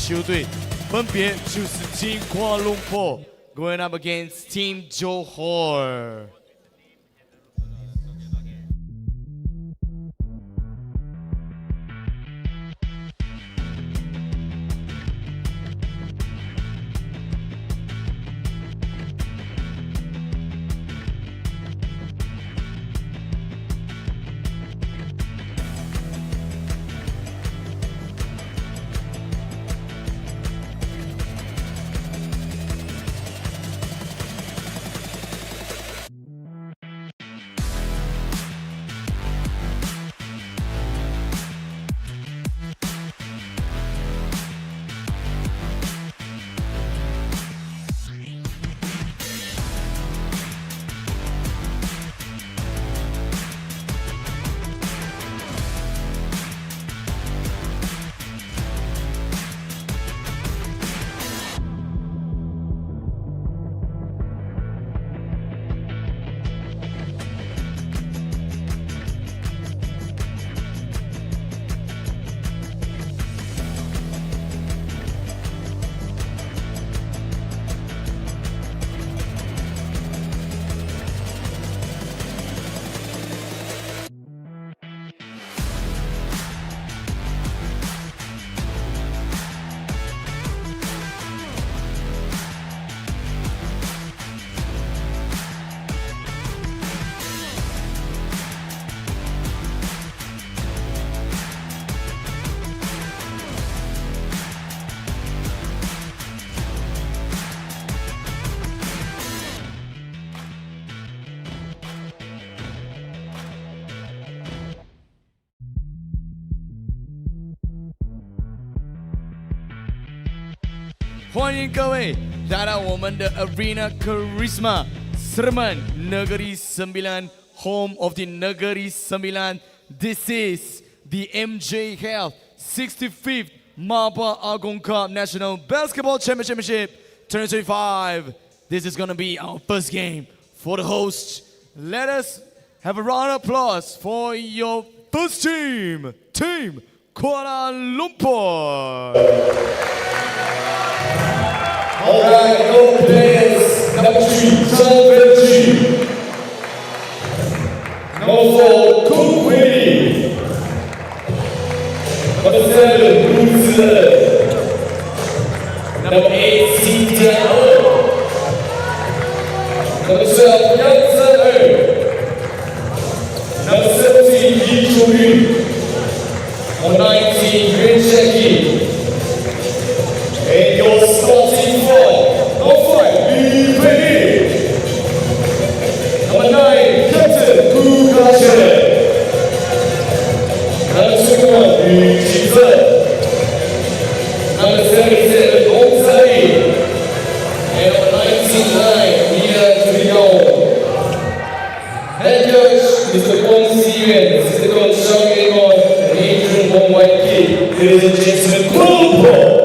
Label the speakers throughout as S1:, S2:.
S1: 球队，分别就是 Team Kuala Lumpur going up against Team Johor.欢迎各位来到我们的 Arena Charisma Seremban Negeri Sembilan, home of the Negeri Sembilan. This is the MJ Health 65th MABA Agong Cup National Basketball Championship 2025. This is going to be our first game for the hosts. Let us have a round of applause for your first team, Team Kuala Lumpur.
S2: Alright, no players. Number 3, John Benji. Number 4, Kung Hui. Number 7, Wu Zi. Number 8, Xi Jiao. Number 12, Yang Zhen. Number 17, Yi Chuyun. Number 19, Yuan Sheki. And your starting four, number 5, Li Pei. Number 9, Captain Gu Gachen. Number 21, Yu Qizhen. Number 77, Gong Zai. And number 19, Lian Zhuyong. Head coach, Mr. Gong Xiyuan, assistant coach Xiao Yingon, and Adrian Wong Wai Ki. Ladies and gentlemen, Kuala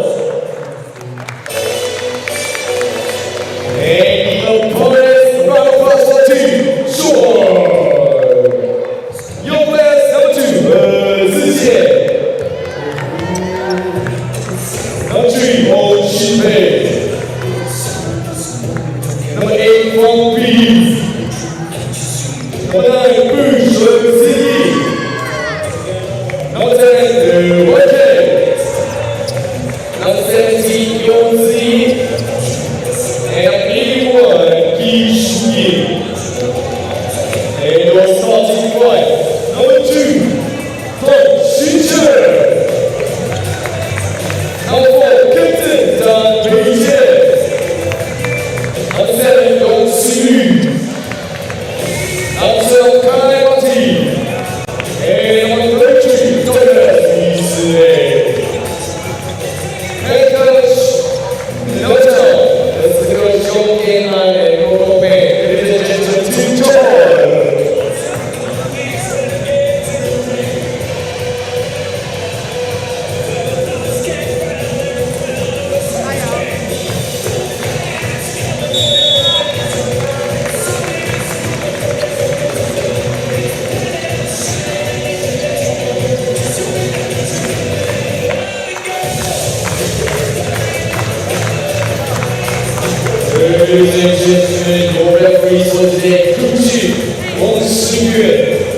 S2: 的空气，王世月，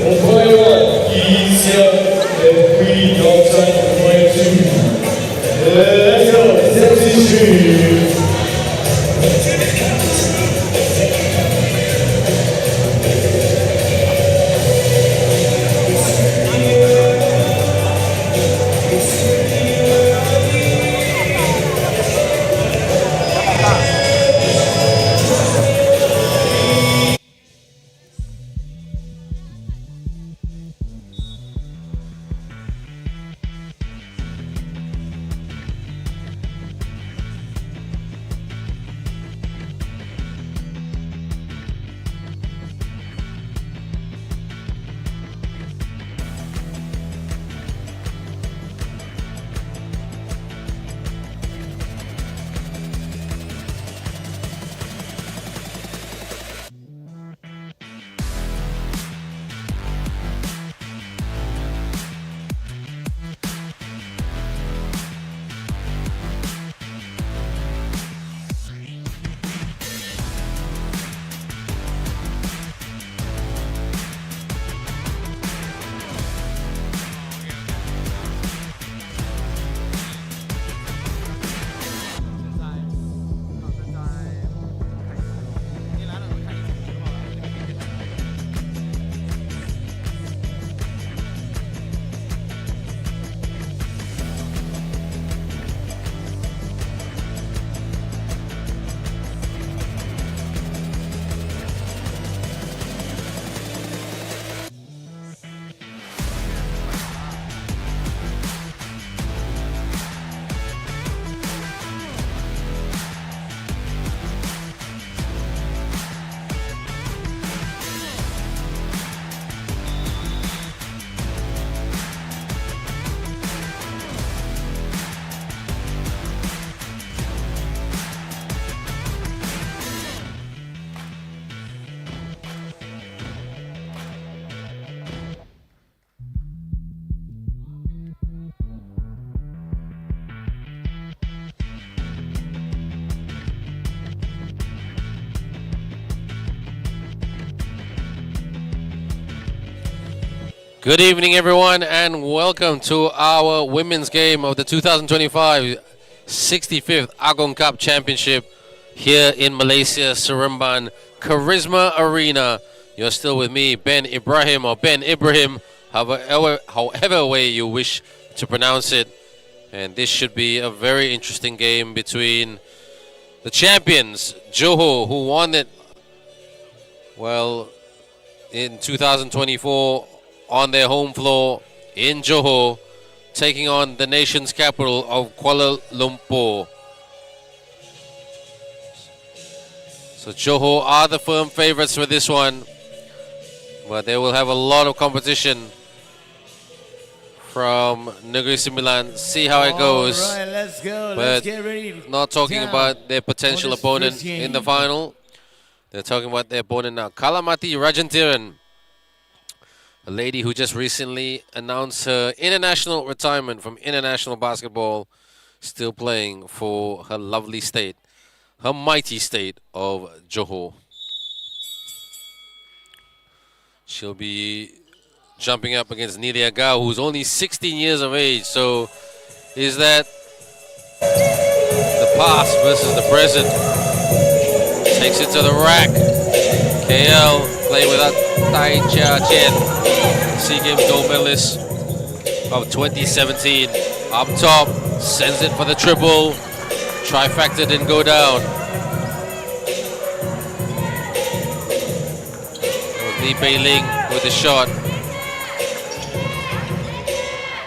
S2: 我快乐一下，也可以挑战回去。Let's go，再继续。
S3: Good evening, everyone, and welcome to our women's game of the 2025 65th Agong Cup Championship here in Malaysia, Seremban Charisma Arena. You're still with me, Ben Ibrahim, or Ben Ibrahim, however way you wish to pronounce it. And this should be a very interesting game between the champions, Johor, who won it, well, in 2024 on their home floor in Johor, taking on the nation's capital of Kuala Lumpur. So Johor are the firm favorites for this one, but they will have a lot of competition from Negeri Sembilan. See how it goes.
S1: All right, let's go.
S3: But
S1: Let's get ready.
S3: not talking about their potential
S1: this
S3: opponent
S1: first game.
S3: in the final. They're talking about their opponent now. Kalamati Rajantiran, a lady who just recently announced her international retirement from international basketball, still playing for her lovely state, her mighty state of Johor. She'll be jumping up against Nilia Gao, who's only 16 years of age. So is that the past versus the present? Takes it to the rack. KL playing without Tai Chia Chen, SEA Games gold medalist of 2017. Up top, sends it for the triple. Trifecta didn't go down. Lee Bei Ling with the shot.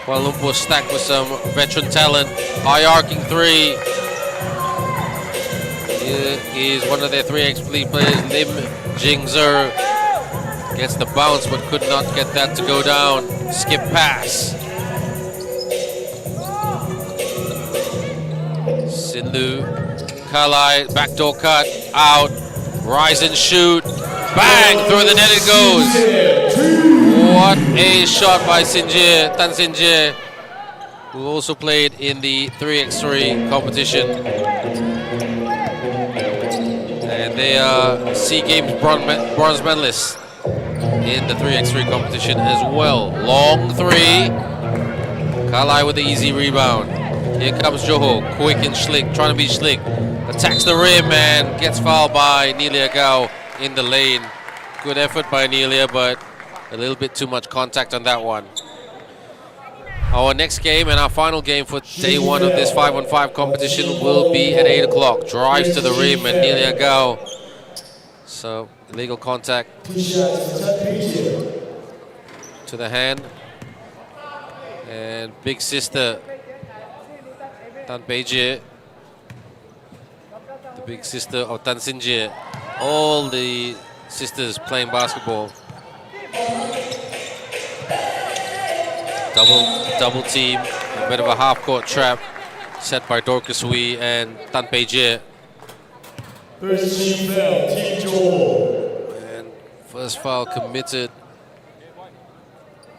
S3: Kuala Lumpur stacked with some veteran talent. High arcing three. Here is one of their three ex-league players, Lim Jingzer. Gets the bounce but could not get that to go down. Skip pass. Sindhu, Kalai, backdoor cut, out. Rise and shoot. Bang! Through the net it goes. What a shot by Sinjir, Tan Sinjir, who also played in the 3x3 competition. And They are SEA Games bronze medalists in the 3x3 competition as well. Long three. Kuala with the easy rebound. Here comes Johor, quick and slick, trying to be slick. Attacks the rim and gets fouled by Nelia Gao in the lane. Good effort by Nelia, but a little bit too much contact on that one. Our next game and our final game for day one of this 5-on-5 competition will be at 8 o'clock. Drives to the rim and Nelia Gao. So, illegal contact to the hand. And big sister, Tan Peijie, the big sister of Tan Sinjie. All the sisters playing basketball. Double team, a bit of a half-court trap set by Dorcas Wee and Tan Peijie.
S2: First team foul, Team Johor.
S3: And first foul committed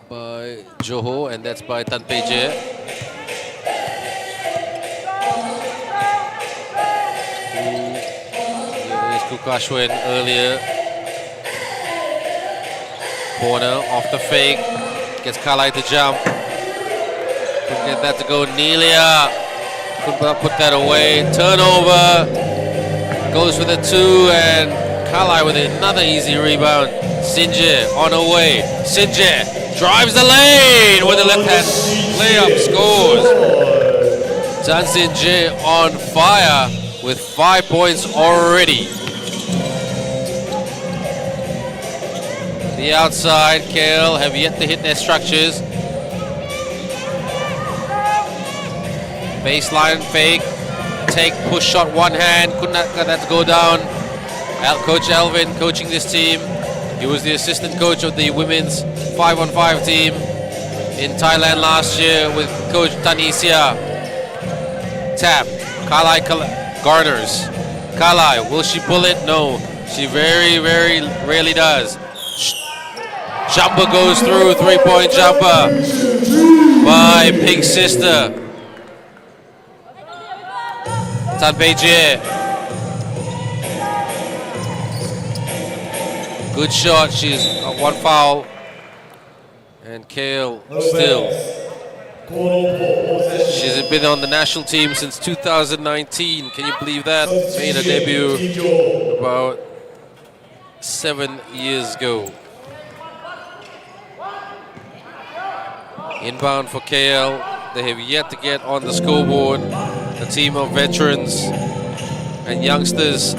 S3: by Johor, and that's by Tan Peijie. There's Kukashwen earlier. Corner off the fake. Gets Kuala to jump. Couldn't get that to go. Nelia could not put that away. Turnover. Goes for the two, and Kuala with another easy rebound. Sinjie on her way. Sinjie drives the lane with a left hand layup. Scores. Tan Sinjie on fire with 5 points already. The outside, KL have yet to hit their structures. Baseline fake, take, push shot, one hand, could not get that to go down. Coach Alvin coaching this team. He was the assistant coach of the women's 5-on-5 team in Thailand last year with Coach Tanisha. Tap, Kalai garners. Kalai, will she pull it? No, she very rarely does. Jumper goes through, three-point jumper by Big Sister. Tan Peijie. Good shot, she's on one foul. And KL still. She's been on the national team since 2019. Can you believe that? Made her debut about 7 years ago. Inbound for KL. They have yet to get on the scoreboard. A team of veterans and youngsters.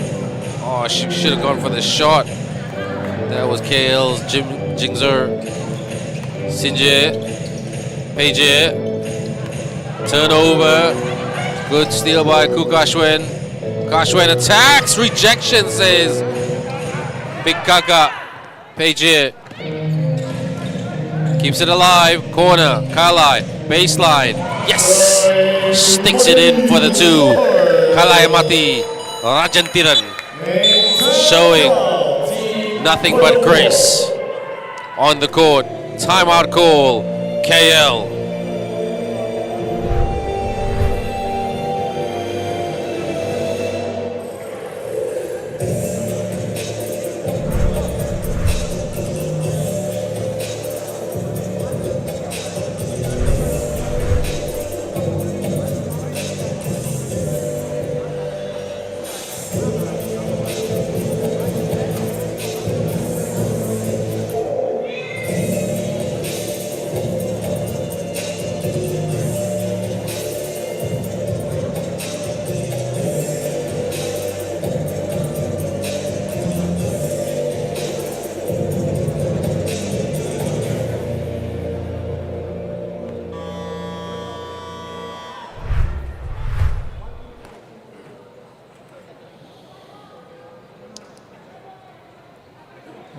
S3: Oh, she should have gone for the shot. That was KL's Jingzer. Sinjie. Peijie. Turnover. Good steal by Kukashwen. Kukashwen attacks. Rejection, says Big Kaka. Peijie. Keeps it alive. Corner. Kalai. Baseline. Yes! Sticks it in for the two. Kalai Mati. Rajantiran. Showing nothing but grace on the court. Timeout call. KL.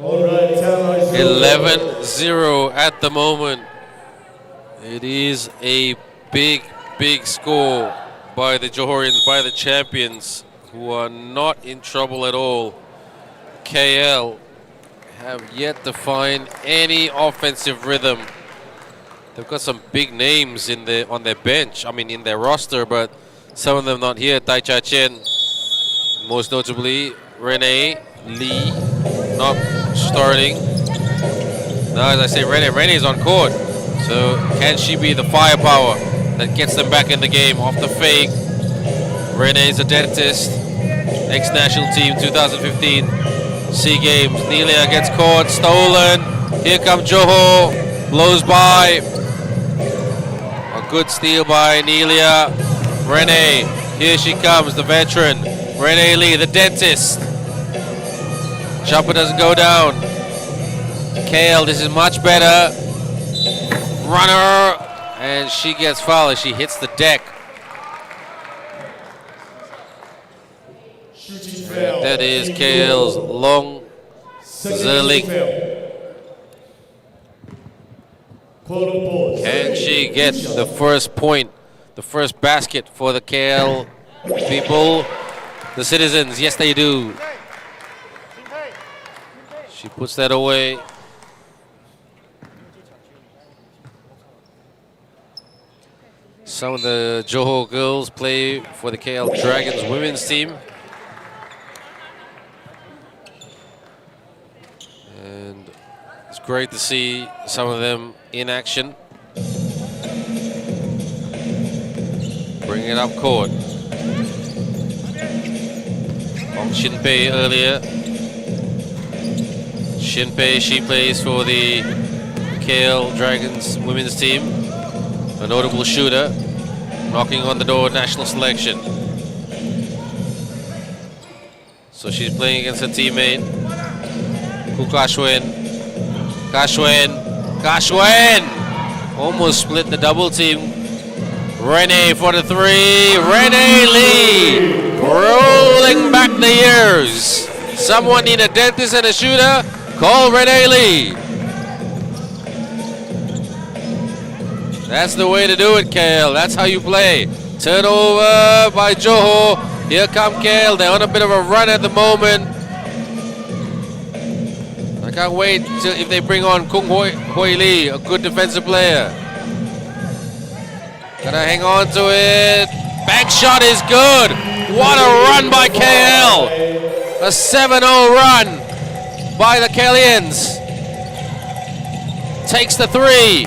S2: All right,
S3: 11-0 at the moment. It is a big score by the Johorians, by the champions, who are not in trouble at all. KL have yet to find any offensive rhythm. They've got some big names on their bench, I mean in their roster, but some of them not here. Tai Cha Chen, most notably, Renee Lee not starting. Now, as I say, Renee is on court. So can she be the firepower that gets them back in the game off the fake? Renee's a dentist, ex-national team 2015 SEA Games. Nelia gets caught, stolen. Here comes Johor, blows by. A good steal by Nelia. Renee, here she comes, the veteran. Renee Lee, the dentist. Jumper doesn't go down. Kale, this is much better. Runner, and she gets fouled as she hits the deck. That is Kale's long zerling. Can she get the first point, the first basket for the KL people, the citizens? Yes, they do. She puts that away. Some of the Johor girls play for the KL Dragons women's team. And it's great to see some of them in action. Bring it up court. On Shinpei earlier. Shinpei, she plays for the KL Dragons women's team. A notable shooter, knocking on the door, national selection. So she's playing against her teammate, Kashwen. Kashwen! Almost split the double team. Renee for the three. Renee Lee! Rolling back the years. Someone need a dentist and a shooter? Call Renee Lee. That's the way to do it, Kale. That's how you play. Turnover by Johor. Here come Kale. They're on a bit of a run at the moment. I can't wait till if they bring on Kung Hoi Lee, a good defensive player. Gotta hang on to it. Back shot is good. What a run by KL. A 7-0 run by the Kalians. Takes the three.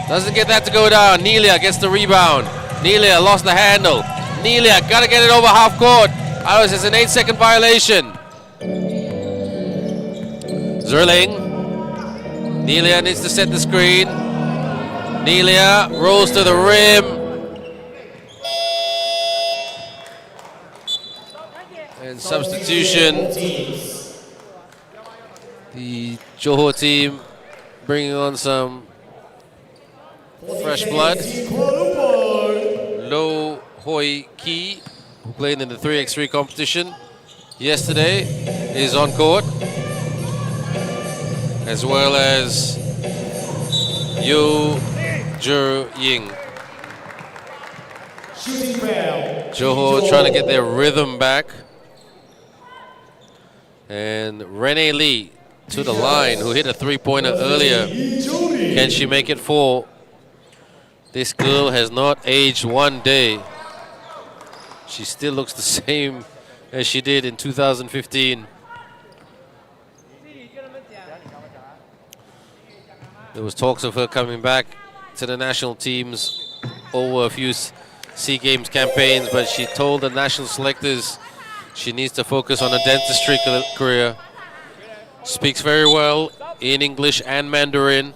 S3: Doesn't get that to go down. Nelia gets the rebound. Nelia lost the handle. Nelia gotta get it over half court. Otherwise it's an 8-second violation. Zerling. Nelia needs to set the screen. Nelia rolls to the rim. And substitution. The Johor team bringing on some fresh blood. Lo Hoi Ki, who played in the 3x3 competition yesterday, is on court, as well as Yu Jer Ying. Johor trying to get their rhythm back. And Renee Lee to the line, who hit a three-pointer earlier. Can she make it four? This girl has not aged one day. She still looks the same as she did in 2015. There was talks of her coming back to the national teams over a few SEA Games campaigns, but she told the national selectors she needs to focus on a dentistry career. Speaks very well in English and Mandarin.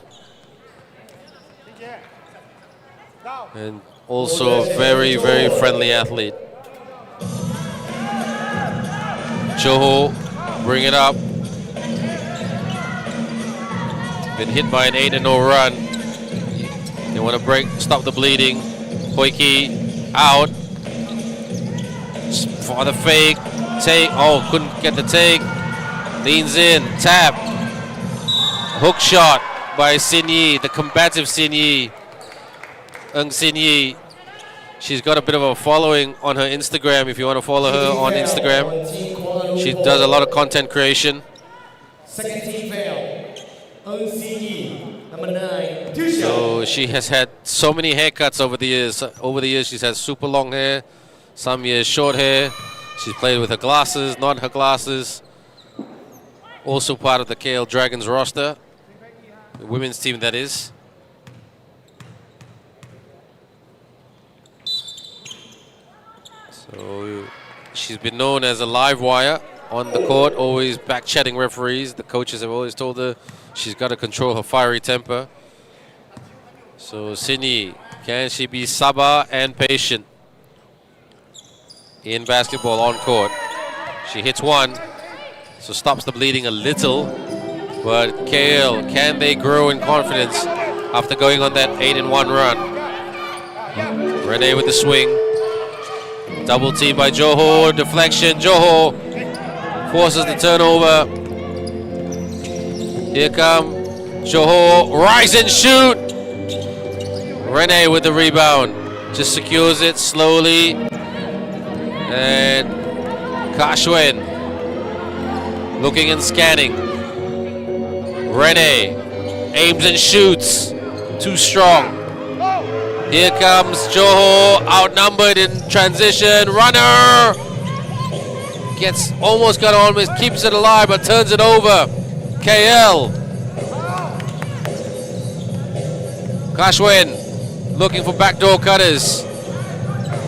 S3: And also a very, very friendly athlete. Johor, bring it up. Been hit by an 8-0 run. They want to stop the bleeding. Hoiki out. For the fake. Take. Oh, couldn't get the take. Leans in. Tap. Hook shot by Sin Yi, the combative Sin Yi. Sin Yi. She's got a bit of a following on her Instagram. If you want to follow her on Instagram, she does a lot of content creation.
S2: Second team fail. Sin Yi, number 9.
S3: So she has had so many haircuts over the years. Over the years, she's had super long hair, some years short hair. She's played with her glasses, not her glasses. Also part of the KL Dragons roster. The women's team, that is. So she's been known as a live wire on the court, always back-chatting referees. The coaches have always told her she's got to control her fiery temper. So Sydney, can she be sabar and patient in basketball on court? She hits one, so stops the bleeding a little. But KL, can they grow in confidence after going on that 8-1 run? Renee with the swing. Double team by Johor, deflection. Johor forces the turnover. Here come Johor, rise and shoot. Renee with the rebound, just secures it slowly. And Kashwen looking and scanning. Renee aims and shoots, too strong. Here comes Johor, outnumbered in transition. Runner gets almost keeps it alive, but turns it over. KL. Kashwen looking for backdoor cutters.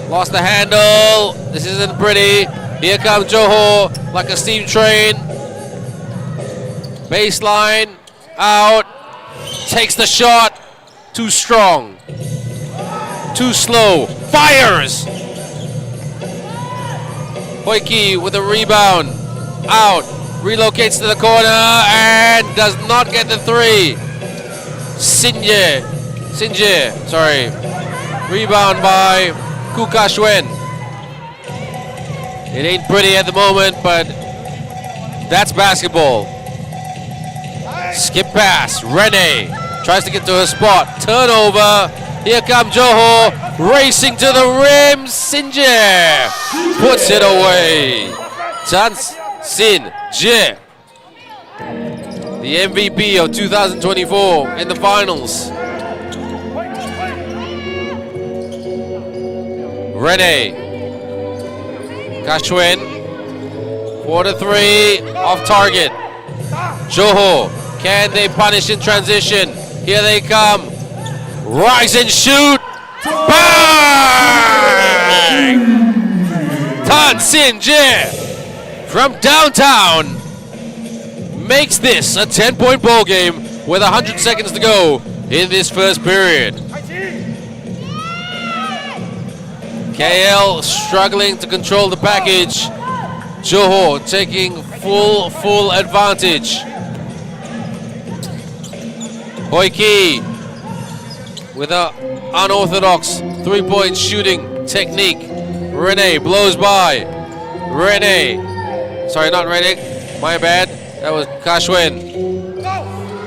S3: Lost the handle. This isn't pretty. Here comes Johor like a steam train. Baseline out. Takes the shot. Too strong. Too slow. Fires! Hoiki with a rebound. Out. Relocates to the corner and does not get the three. Sinje. Sorry. Rebound by Kukashwen. It ain't pretty at the moment, but that's basketball. Skip pass. Renee tries to get to her spot. Turnover. Here comes Johor, racing to the rim. Sinje puts it away. Chan Sin Je, the MVP of 2024 in the finals. Renee, Kashwen, 4-3, off target. Johor, can they punish in transition? Here they come. Rise and shoot. Bang! Tan Sin Je from downtown makes this a 10-point ball game with 100 seconds to go in this first period. KL struggling to control the package. Johor taking full advantage. Hoiki with an unorthodox three-point shooting technique. Renee blows by. Sorry, not Renee. My bad. That was Kashwen.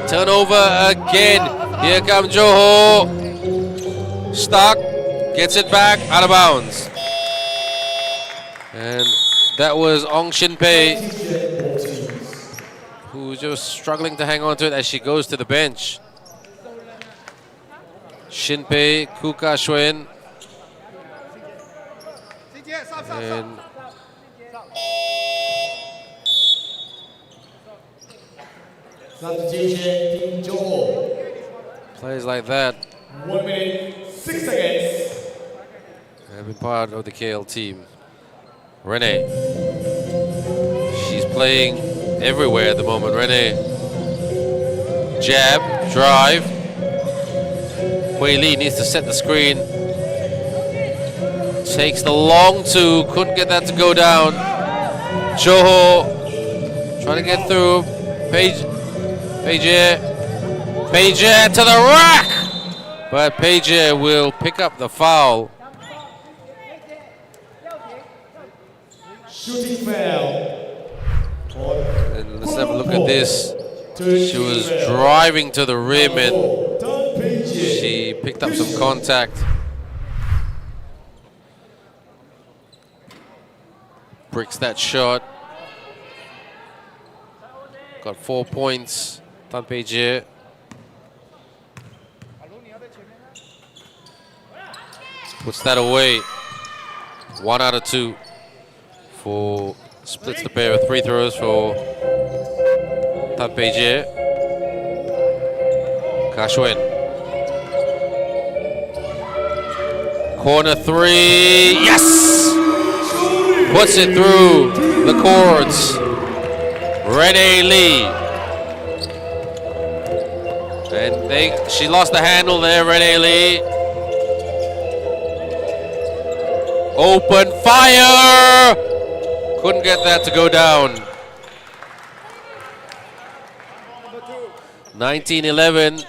S3: Turnover again. Here comes Johor. Stuck. Gets it back. Out of bounds. And that was Ong Shin Pei, who's just struggling to hang on to it as she goes to the bench. Shinpei, Kukashwen, and players like that
S2: 1 minute, 6 seconds.
S3: have been part of the KL team. Renee, she's playing everywhere at the moment. Renee, jab, drive. Hui Li needs to set the screen. Takes the long two, couldn't get that to go down. Johor trying to get through. Page to the rack! But Page will pick up the foul.
S2: Shooting foul.
S3: And let's have a look at this. She was driving to the rim and she picked up some contact. Bricks that shot. Got 4 points. Tan Pei Jie. Puts that away. 1 out of 2 for splits the pair of 3 throws for Tan Pei Jie. Kashwin. Corner 3. Yes! Puts it through the cords. Renee Lee. And she lost the handle there, Renee Lee. Open fire! Couldn't get that to go down. 19-11.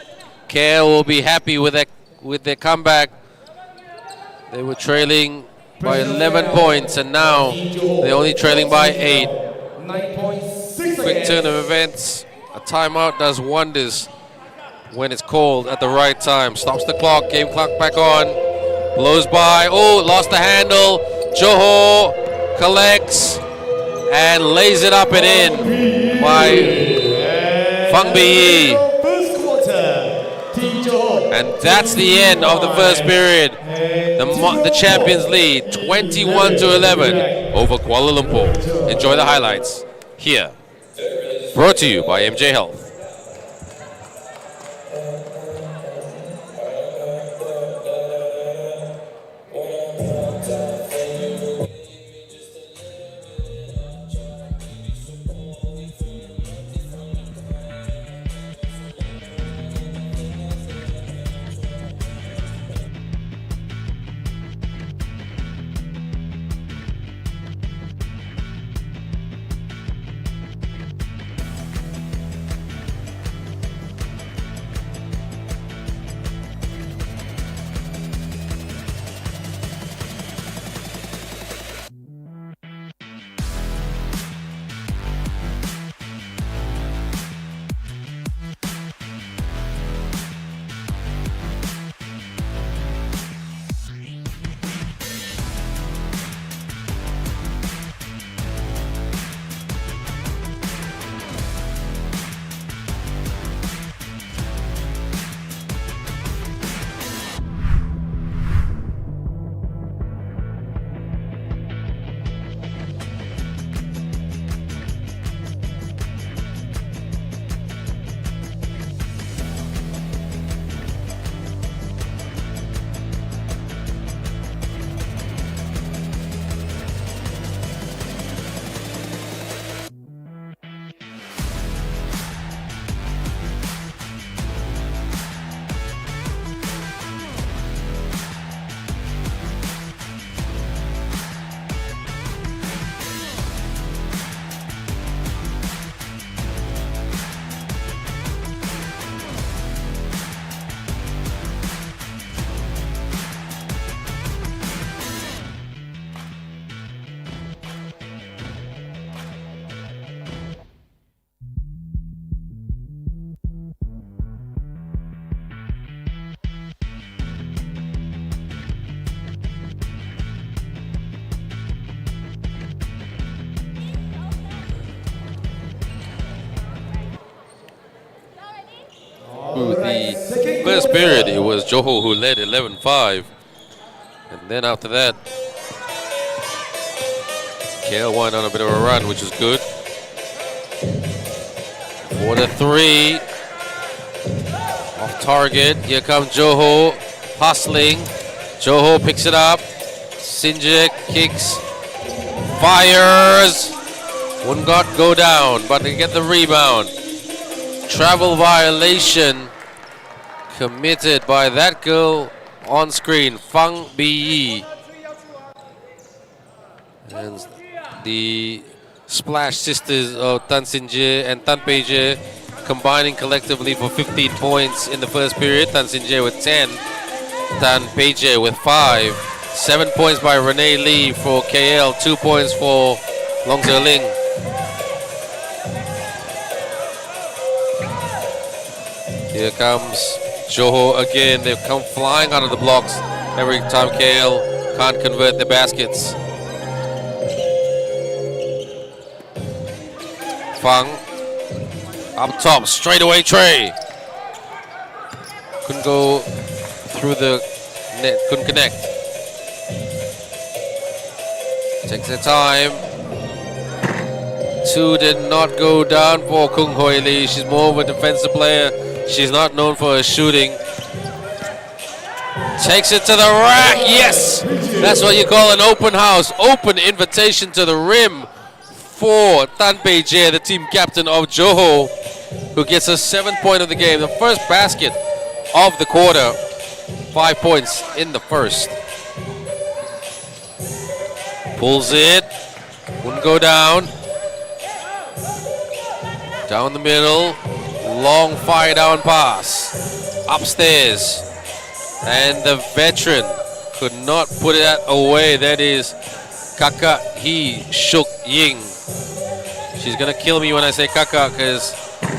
S3: KL will be happy with their comeback. They were trailing by 11 points, and now they're only trailing by 8.
S2: 9.6
S3: Quick turn of events. A timeout does wonders when it's called at the right time. Stops the clock, game clock back on. Blows by, oh, lost the handle. Johor collects and lays it up and in by Fang Bi. And that's the end of the first period. The champions lead 21-11 over Kuala Lumpur. Enjoy the highlights here. Brought to you by MJ Health. Through the first period, it was Johor who led 11-5. And then after that, KL went on a bit of a run, which is good. For the 3. Off target. Here comes Johor. Hustling. Johor picks it up. Sinjek kicks. Fires. Wouldn't go down, but they get the rebound. Travel violation committed by that girl on screen, Fang Bi. And the Splash sisters of Tan Sin Jie and Tan Pei Jie combining collectively for 15 points in the first period. Tan Sin Jie with 10, Tan Pei Jie with 5. 7 points by Renee Lee for KL, 2 points for Long Zhe Ling. Here comes Johor again. They've come flying out of the blocks every time KL can't convert the baskets. Fang up top, straightaway tray. Couldn't go through the net, couldn't connect. Takes their time. Two did not go down for Kung Hoi Lee. She's more of a defensive player. She's not known for her shooting. Takes it to the rack. Yes! That's what you call an open house. Open invitation to the rim for Tan Pei Jie, the team captain of Johor, who gets a 7th point of the game. The first basket of the quarter. 5 points in the first. Pulls it. Wouldn't go down. Down the middle. Long fire down pass. Upstairs. And the veteran could not put that away. That is Kakak Hee Shuk Ying. She's going to kill me when I say Kakak because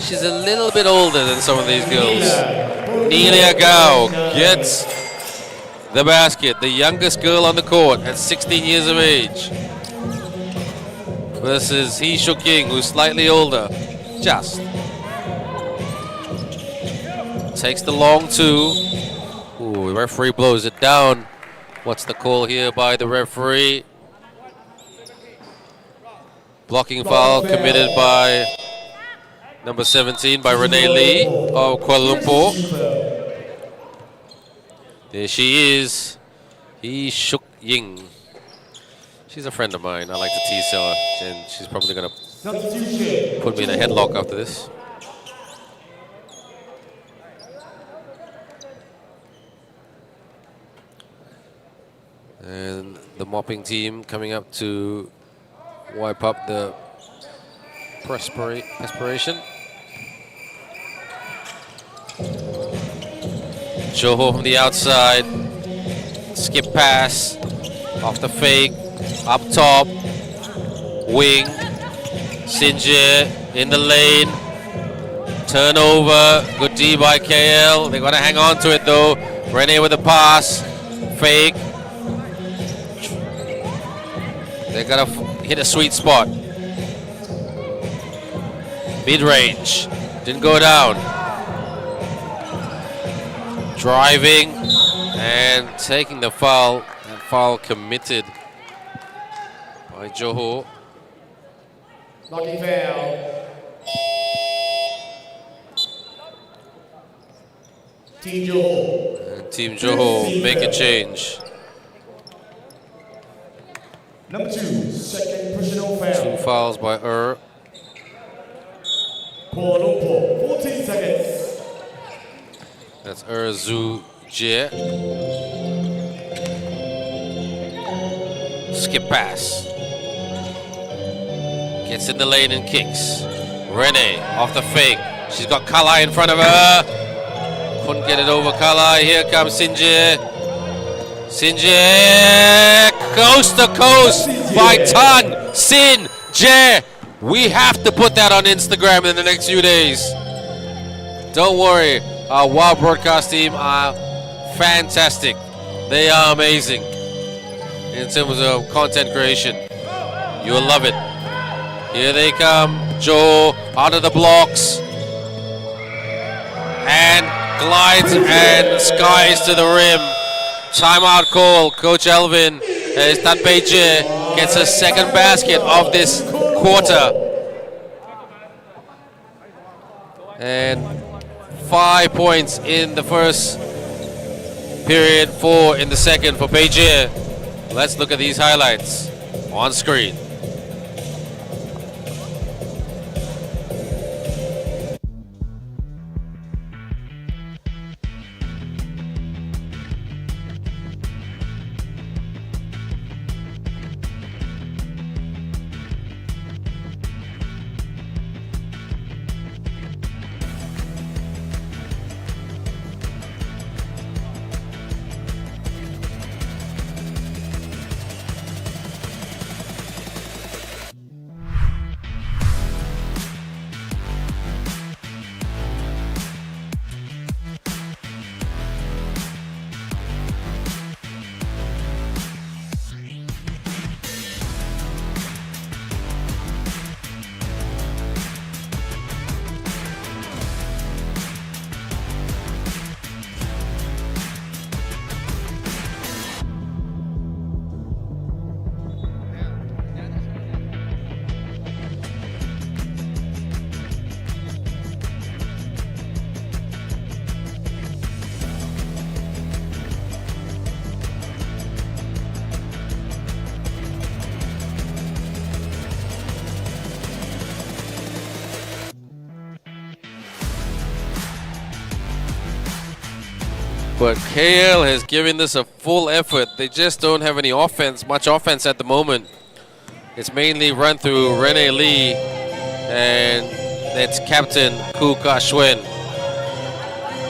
S3: she's a little bit older than some of these girls. Nelia Gao gets the basket. The youngest girl on the court at 16 years of age. Versus Hee Shuk Ying, who's slightly older. Just. Takes the long two. Ooh, the referee blows it down. What's the call here by the referee? Blocking foul committed by number 17 by Renee Lee of Kuala Lumpur. There she is. Hee Shuk Ying. She's a friend of mine. I like to tease her, and she's probably going to put me in a headlock after this. And the mopping team coming up to wipe up the perspiration. Johor from the outside. Skip pass. Off the fake. Up top. Wing. Sinjir in the lane. Turnover. Good D by KL. They're going to hang on to it though. Rene with the pass. Fake. They're going to hit a sweet spot. Mid-range. Didn't go down. Driving and taking the foul. And foul committed by Johor.
S2: Lucky foul. Team Johor.
S3: And Team Johor make a change.
S2: Number 2, second personal foul.
S3: 2 fouls by
S2: Kuala Lumpur, 14 seconds.
S3: That's Zhu Jie. Skip pass. Gets in the lane and kicks. Rene off the fake. She's got Kala in front of her. Couldn't get it over Kala. Here comes Sinjir. Sinjir coast to coast by Tan Sin Jie. We have to put that on Instagram in the next few days. Don't worry, our WOW broadcast team are fantastic. They are amazing in terms of content creation. You'll love it. Here they come. Joe out of the blocks and glides and skies to the rim. Timeout call. Coach Elvin as Tan Pei Jie gets a second basket of this quarter. And 5 points in the first period, 4 in the second for Pei Jie. Let's look at these highlights on screen. But KL has given this a full effort. They just don't have any offense, much offense at the moment. It's mainly run through Rene Lee and that's captain Ku Ka Shuen.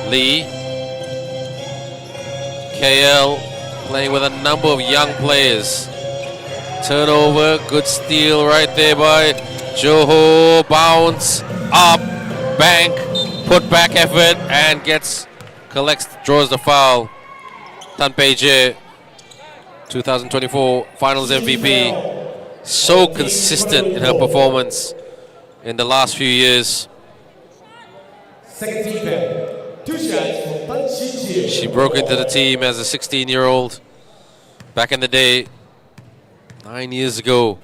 S3: Lee. KL playing with a number of young players. Turnover, good steal right there by Johor. Bounce, up, bank, put back effort and draws the foul. Tan Pei Jie, 2024 Finals MVP. So consistent in her performance in the last few years.
S2: Second team foul. 2 shots for Tan Xin Jie.
S3: She broke into the team as a 16-year-old back in the day, 9 years ago.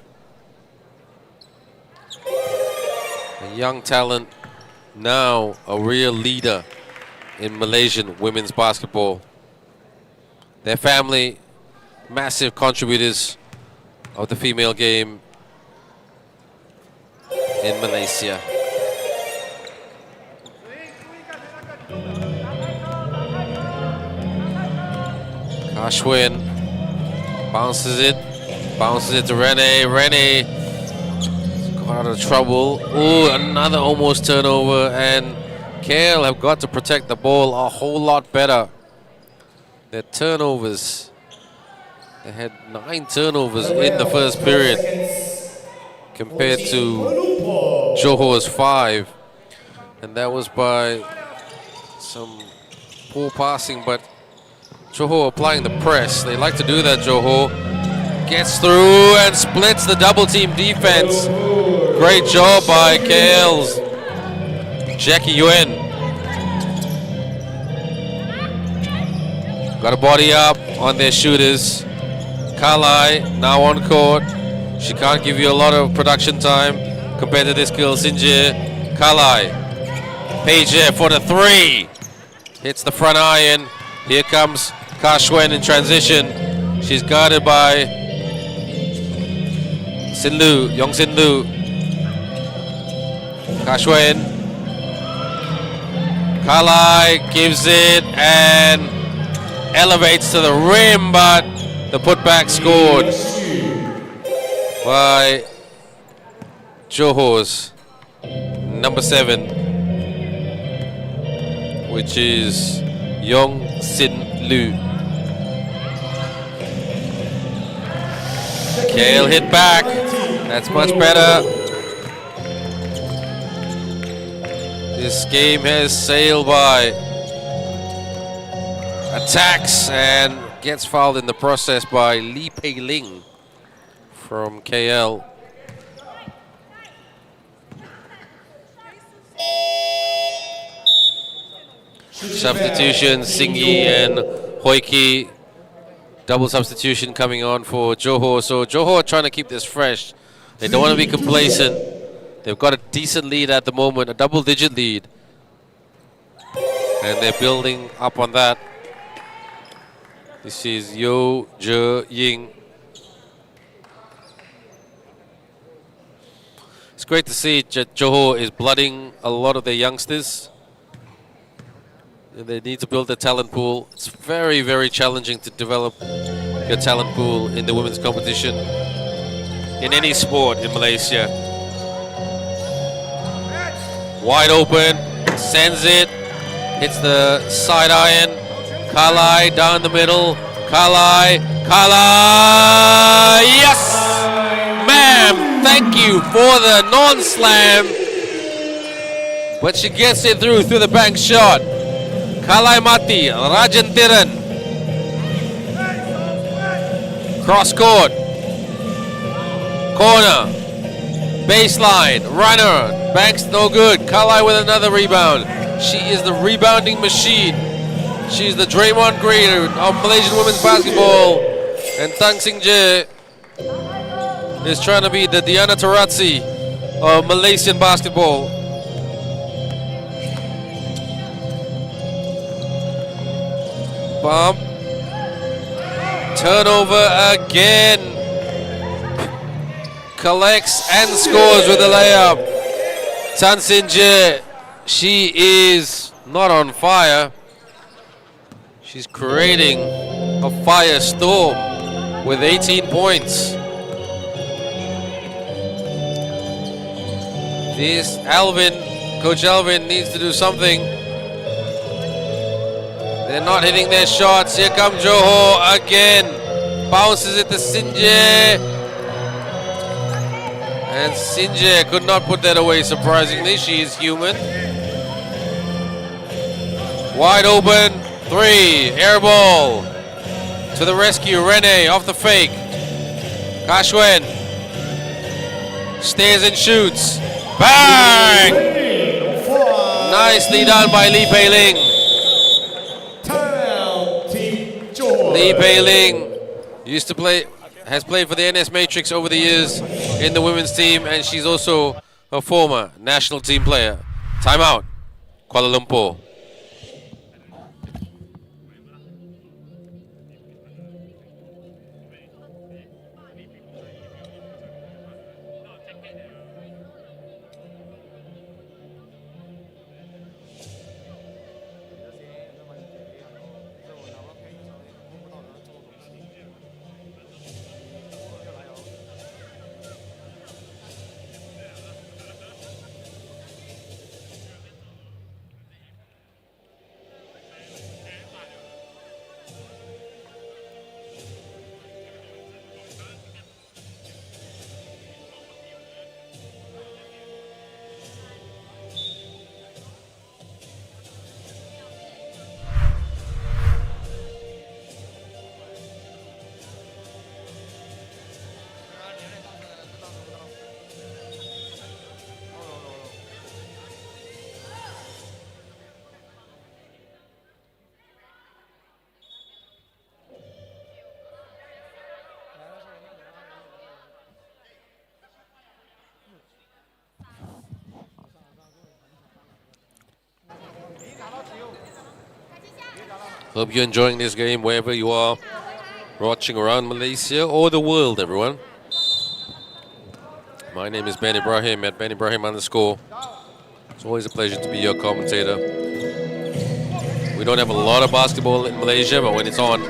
S3: A young talent, now a real leader in Malaysian women's basketball. Their family, massive contributors of the female game in Malaysia. Ashwin bounces it to Rene. Rene got out of trouble. Ooh, another almost turnover, and KL have got to protect the ball a whole lot better. Their turnovers, they had 9 turnovers in the first period compared to Johor's 5, and that was by some poor passing, but Johor applying the press. They like to do that, Johor. Gets through and splits the double team defense. Great job by KL's Jackie Yuen. Got a body up on their shooters. Kalai now on court. She can't give you a lot of production time compared to this girl, Sinje. Kalai. Page for the 3. Hits the front iron. Here comes Ka Shuen in transition. She's guarded by Sin Lu, Yong Sin Lu. Ka Shuen. Kalai gives it and elevates to the rim, but the putback scored by Johor's number 7, which is Yong Sin Lu. KL hit back. That's much better. This game has sailed by. Attacks and gets fouled in the process by Lee Pei Ling from KL. Substitution, Singhi and Hoiki. Double substitution coming on for Johor. So Johor trying to keep this fresh. They don't want to be complacent. They've got a decent lead at the moment, a double-digit lead. And they're building up on that. This is Yo Je Ying. It's great to see Johor is blooding a lot of their youngsters. They need to build a talent pool. It's very, very challenging to develop your talent pool in the women's competition in any sport in Malaysia. Wide open, sends it, hits the side iron. Kalai down the middle. Kalai, yes! Ma'am, thank you for the non-slam. But she gets it through the bank shot. Kalai Mati, Rajan Tiran. Cross court. Corner. Baseline. Runner. Banks no good. Kalai with another rebound. She is the rebounding machine. She's the Draymond Green of Malaysian women's basketball. And Tang Sing Jie is trying to be the Diana Taurasi of Malaysian basketball. Bump. Turnover again. Collects and scores with a layup. Tan Sin Jie, she is not on fire. She's creating a firestorm with 18 points. Coach Alvin needs to do something. They're not hitting their shots. Here comes Johor again. Bounces it to Sinje. And Sinje could not put that away, surprisingly. She is human. Wide open. 3. Air ball. To the rescue. Rene off the fake. Kashwen. Stays and shoots. Bang! Nicely done by Lee Pei Ling. Lee Pei Ling has played for the NS Matrix over the years in the women's team, and she's also a former national team player. Timeout, Kuala Lumpur. Hope you're enjoying this game wherever you are, watching around Malaysia or the world, everyone. My name is Ben Ibrahim at Ben Ibrahim _. It's always a pleasure to be your commentator. We don't have a lot of basketball in Malaysia, but when it's on,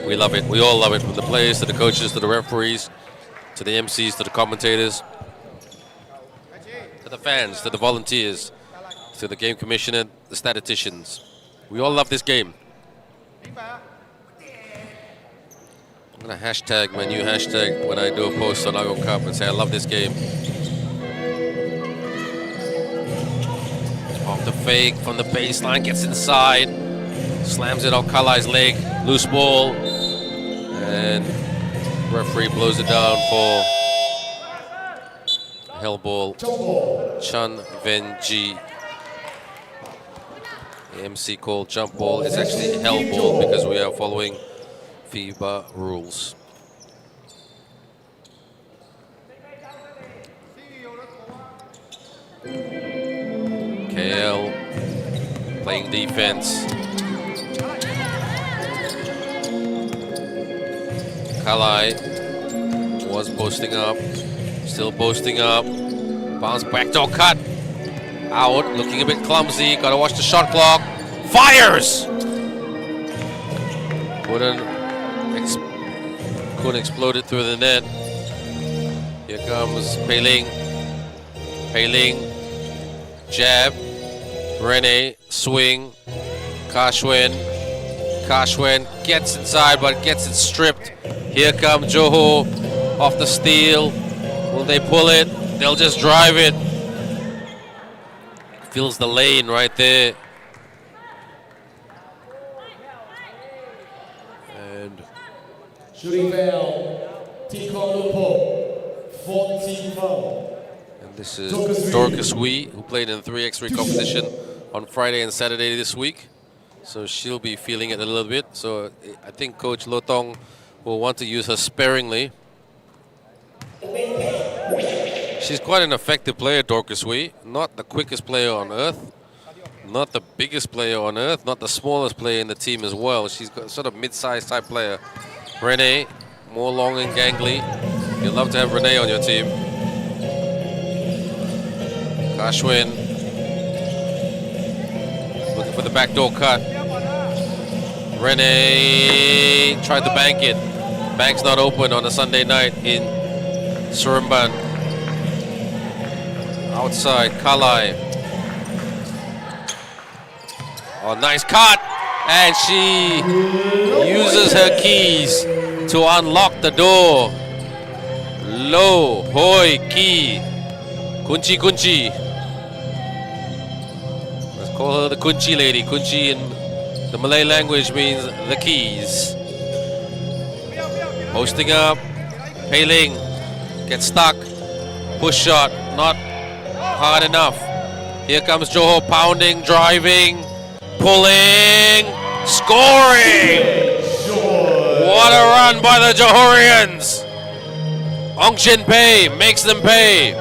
S3: we love it. We all love it, from the players to the coaches to the referees to the MCs to the commentators to the fans to the volunteers to the game commissioner, the statisticians. We all love this game. I'm going to hashtag my new hashtag when I do a post on Agong Cup and say I love this game. Off the fake from the baseline, gets inside, slams it off Kalai's leg, loose ball, and referee blows it down for hell ball. Chan Venji. The MC called jump ball. It's actually hell ball because we are following FIBA rules. KL playing defense. Kalai was posting up, still posting up. Bounce backdoor cut. Out, looking a bit clumsy. Gotta watch the shot clock. Fires! Couldn't explode it through the net. Here comes Pei Ling. Pei Ling. Jab. Rene. Swing. Kashwen. Kashwen gets inside but gets it stripped. Here comes Johor off the steal. Will they pull it? They'll just drive it. Fills the lane right there. And
S2: shooting foul, Team Kuala Lumpur, 14 foul.
S3: And this is Dorcas Wee, who played in the 3x3 competition on Friday and Saturday this week. So she'll be feeling it a little bit. So I think Coach Lotong will want to use her sparingly. She's quite an effective player, Dorcas Wee. Not the quickest player on earth, not the biggest player on earth, not the smallest player in the team as well. She's got sort of mid-sized type player. Rene, more long and gangly. You'd love to have Rene on your team. Kashwin looking for the backdoor cut. Rene tried to bank it. Bank's not open on a Sunday night in Seremban. Outside, Kalai. Oh, nice cut. And she uses her keys to unlock the door. Lo, hoi, key. Kunchi, kunchi. Let's call her the kunchi lady. Kunchi in the Malay language means the keys. Posting up. Pei Ling gets stuck. Push shot, not hard enough. Here comes Johor pounding, driving, pulling, scoring! What a run by the Johorians! Ong Chin Pei makes them pay.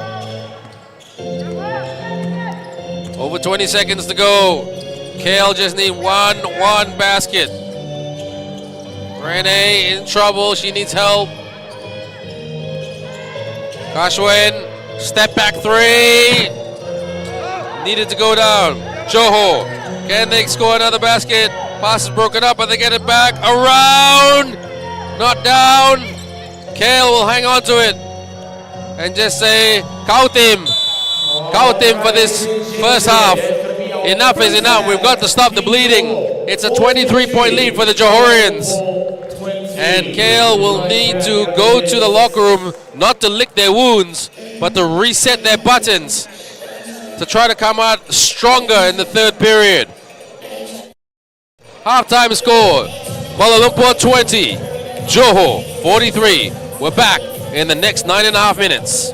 S3: Over 20 seconds to go. KL just need one basket. Renee in trouble, she needs help. Kashwen, step back three. Needed to go down. Johor, can they score another basket? Pass is broken up, but they get it back. Around, not down. Kale will hang on to it and just say, Kautim for this first half. Enough is enough. We've got to stop the bleeding. It's a 23-point lead for the Johorians. And Kale will need to go to the locker room, not to lick their wounds, but to reset their buttons to try to come out stronger in the third period. Halftime score, Kuala Lumpur 20, Johor 43. We're back in the next 9.5 minutes.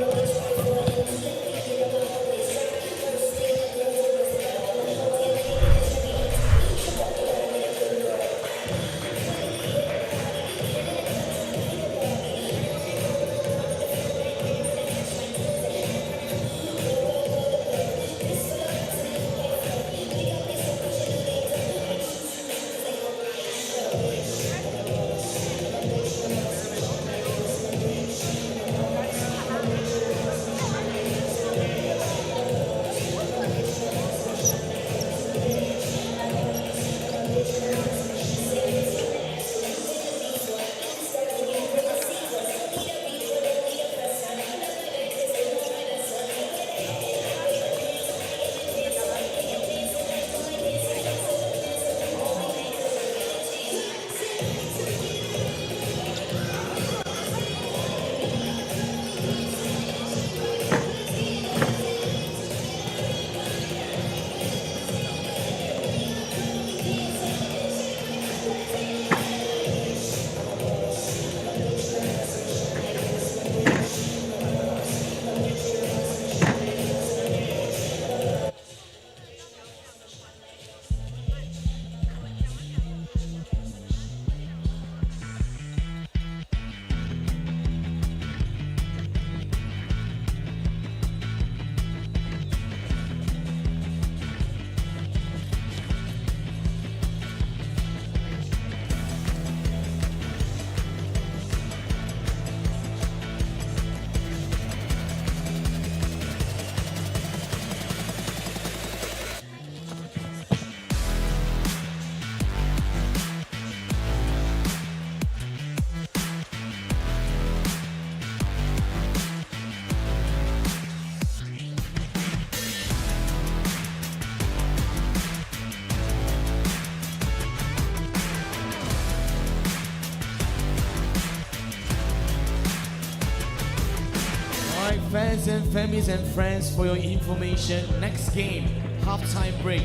S1: Fans and families and friends, for your information, next game, halftime break.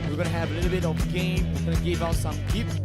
S1: We're gonna have a little bit of game. We're gonna give out some gift.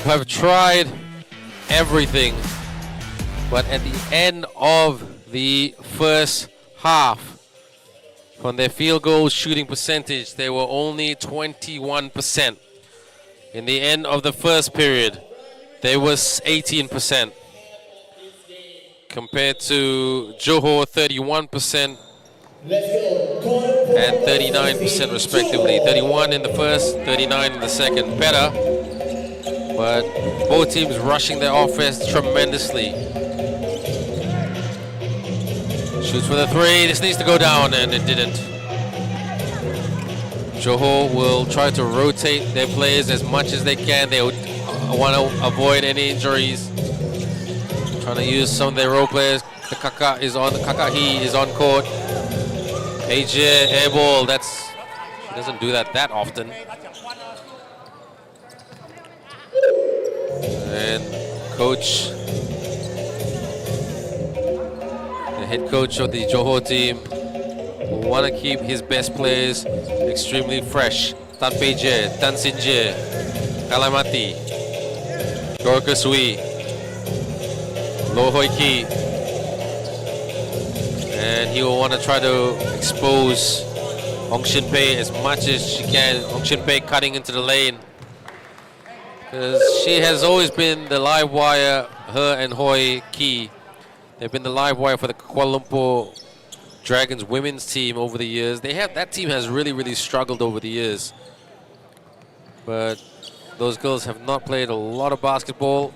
S3: have tried everything, but at the end of the first half, from their field goal shooting percentage, they were only 21%. In the end of the first period, they was 18%, compared to Johor 31% and 39% respectively. 31 in the first, 39 in the second. Better, but both teams rushing their offense tremendously. Shoots for the three. This needs to go down, and it didn't. Johor will try to rotate their players as much as they can. They want to avoid any injuries. Trying to use some of their role players. The Kakahi is on court. AJ air ball. She doesn't do that often. And coach, the head coach of the Johor team, will want to keep his best players extremely fresh. Tan Peje, Tan Sinje, Kalamati, Gorkasui, Lo Hoi Ki. And he will want to try to expose Ong Shin Pei as much as she can. Ong Shin Pei cutting into the lane, because she has always been the live wire, her and Hoi Ki. They've been the live wire for the Kuala Lumpur Dragons women's team over the years. That team has really struggled over the years. But those girls have not played a lot of basketball.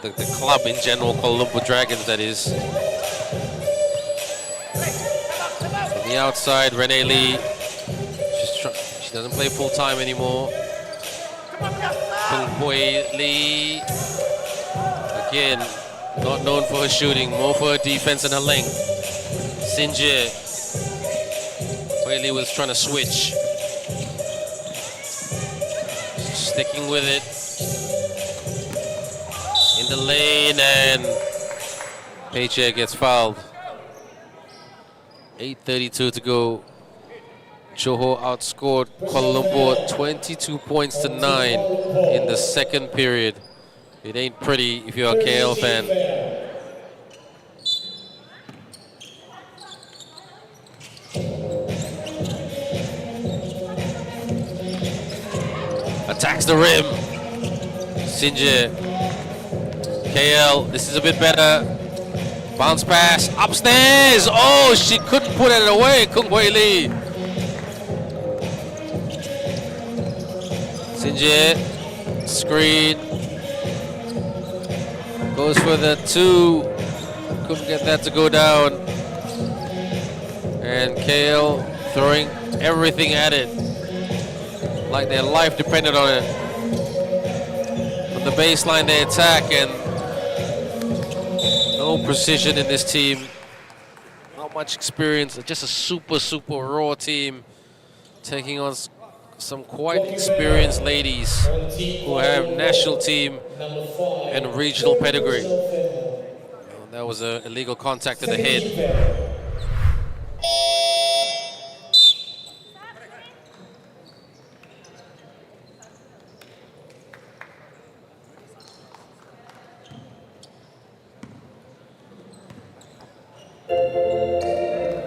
S3: The club in general, Kuala Lumpur Dragons, that is. From the outside, Renee Lee. She doesn't play full time anymore. Pung Hui Lee. Again, not known for her shooting, more for her defense and her length. Sinje. Hui Lee was trying to switch. Sticking with it. In the lane, and Paycheck gets fouled. 8:32 to go. Johor outscored Kuala Lumpur 22 points to 9 in the second period. It ain't pretty if you're a KL fan. Attacks the rim. Sinje. KL, this is a bit better. Bounce pass, upstairs. Oh, she couldn't put it away, Kung Hui Lee. Sinje, screen. Goes for the two. Couldn't get that to go down. And KL throwing everything at it, like their life depended on it. From the baseline they attack, and no precision in this team. Not much experience. Just a super raw team taking on some quite experienced ladies who have national team and regional pedigree. That was an illegal contact to the head.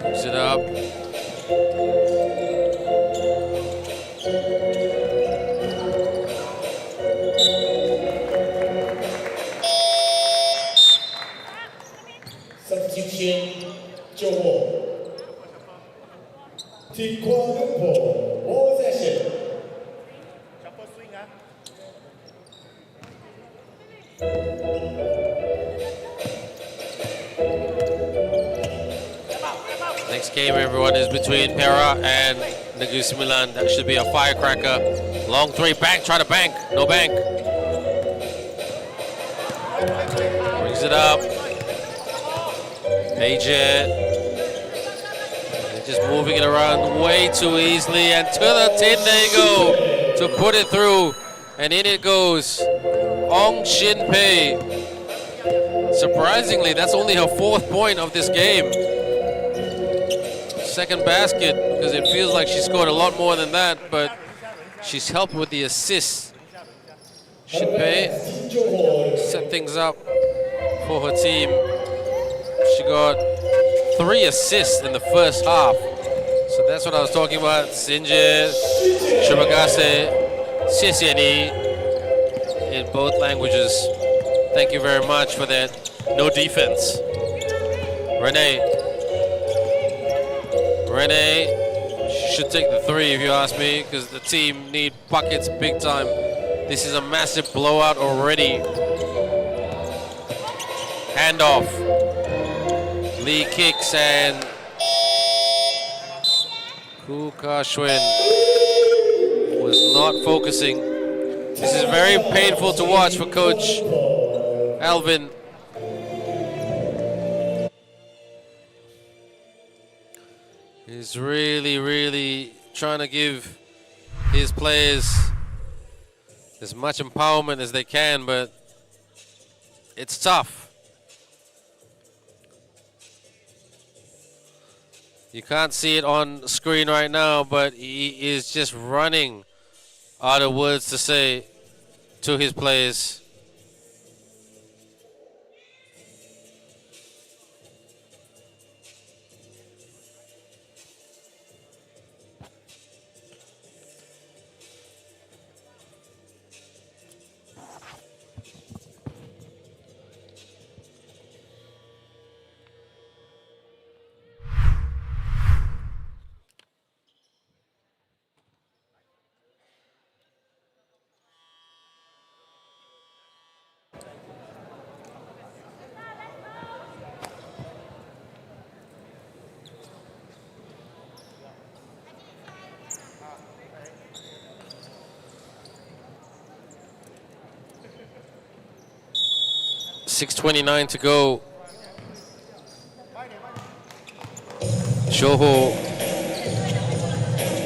S3: Puts it up.
S2: Substitution, Johor. Team Kuala Lumpur, ball possession.
S3: Next game, everyone, is between Perak and Negeri Sembilan. That should be a firecracker. Long three, bank, try to bank, no bank. Brings it up. AJ. They're just moving it around way too easily, and to the tin they go to put it through, and in it goes Ong Shin Pei. Surprisingly, that's only her 4th point of this game. Second basket, because it feels like she scored a lot more than that, but she's helped with the assists Shinpei set things up for her team. She got 3 assists in the first half. So that's what I was talking about. Sinje, Shimagase, Siesieni in both languages. Thank you very much for that. No defense. Renee should take the 3 if you ask me, because the team need buckets big time. This is a massive blowout already. Handoff. Lee kicks and Kuka Shuen was not focusing. This is very painful to watch for Coach Alvin. He's really trying to give his players as much empowerment as they can, but it's tough. You can't see it on screen right now, but he is just running out of words to say to his players. .6:29 to go. Johor,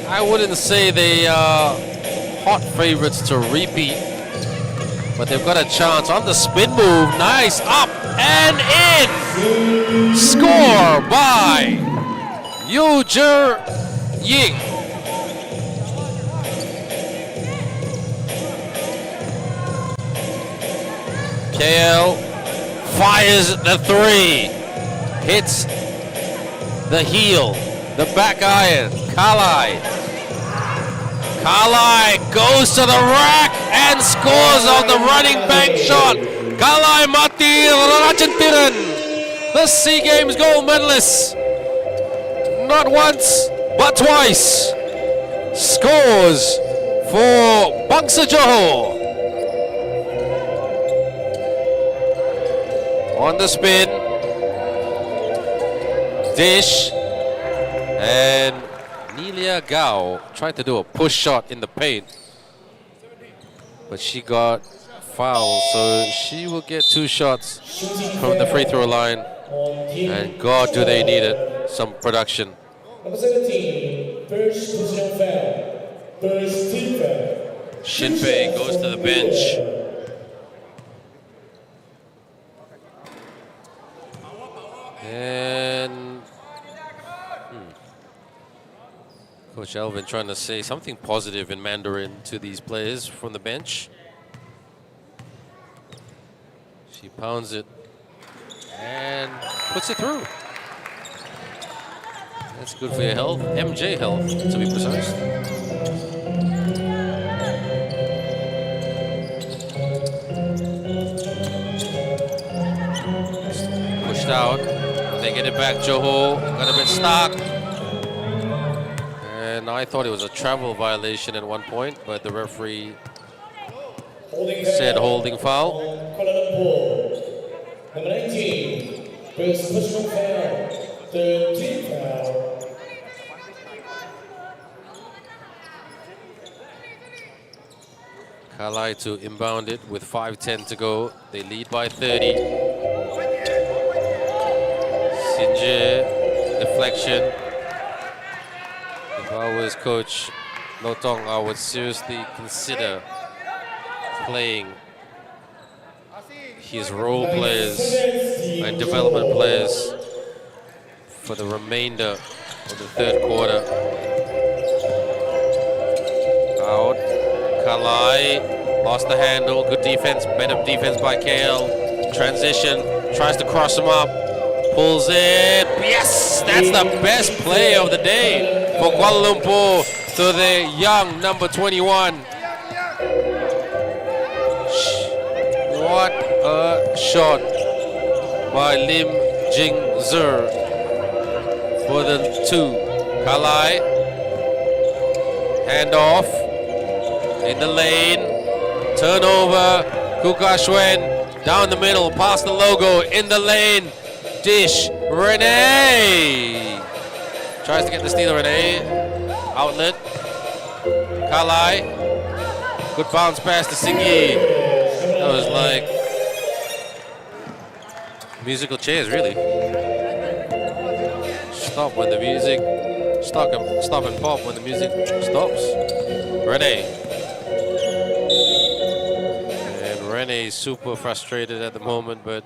S3: I wouldn't say they are hot favorites to repeat, but they've got a chance on the spin move. Nice, up and in. Score by Yu Jer Ying. KL fires the 3, hits the heel, the back iron. Kalai goes to the rack and scores on the running bank shot. Kalai Mati Rajantiran, the SEA Games gold medalist, not once but twice, scores for Bangsa Johor. On the spin, dish, and Nelia Gao tried to do a push shot in the paint, but she got fouled, so she will get 2 shots from the free throw line, and God, do they need it, some production.
S2: Number 17, first position foul. First team foul.
S3: Shinpei goes to the bench. And Coach Alvin trying to say something positive in Mandarin to these players from the bench. She pounds it and puts it through. That's good for your health, MJ health to be precise. Pushed out. They get it back. Johor got a bit stuck. And I thought it was a travel violation at one point, but the referee said holding foul.
S2: Kuala Lumpur. Number 19, first personal foul. Third team foul.
S3: Kalai to inbound it with 5:10 to go. They lead by 30. Sinje, deflection. If I was Coach Lotong, I would seriously consider playing his role players and development players for the remainder of the third quarter. Out. Kalai Lost the handle. Good defense. Better defense by KL. Transition. Tries to cross him up. Pulls it. Yes! That's the best play of the day for Kuala Lumpur to the young number 21. What a shot by Lim Jing Zer for the 2. Kalai. Hand off. In the lane. Turnover. Kukashwen. Down the middle. Past the logo. In the lane. Dish. Rene. Tries to get the steal. Rene. Outlet. Kalai. Good bounce pass to Singi. That was like musical chairs, really. Stop when the music. Stop and pop when the music stops. Rene. And Rene is super frustrated at the moment, but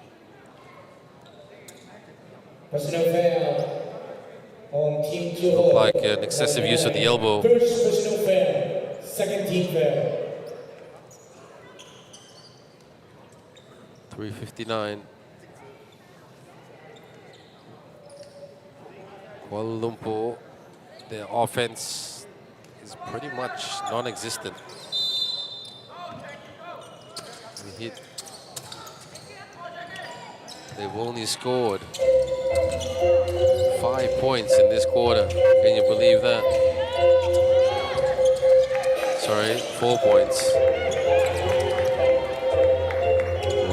S2: Personal foul on Team Johor.
S3: looked like an excessive use of the elbow.
S2: First personal foul, second team foul.
S3: 3:59. Kuala Lumpur, their offense is pretty much non-existent. They've only scored 5 points in this quarter. Can you believe that? Sorry, 4 points.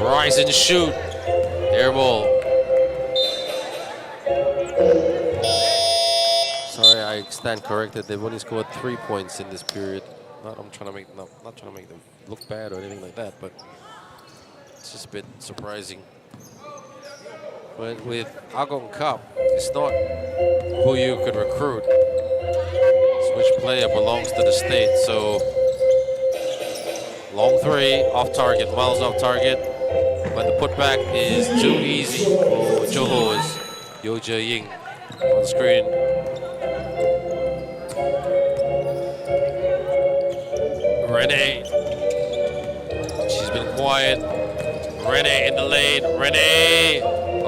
S3: Rise and shoot. Air ball. Sorry, I stand corrected. They've only scored 3 points in this period. Not trying to make them look bad or anything like that, but it's just a bit surprising. But with Agong Cup, it's not who you could recruit. It's which player belongs to the state. So long 3, off target, miles off target. But the putback is too easy for Johor's Yo Je Ying on the screen. Rene. She's been quiet. Rene in the lane. Rene.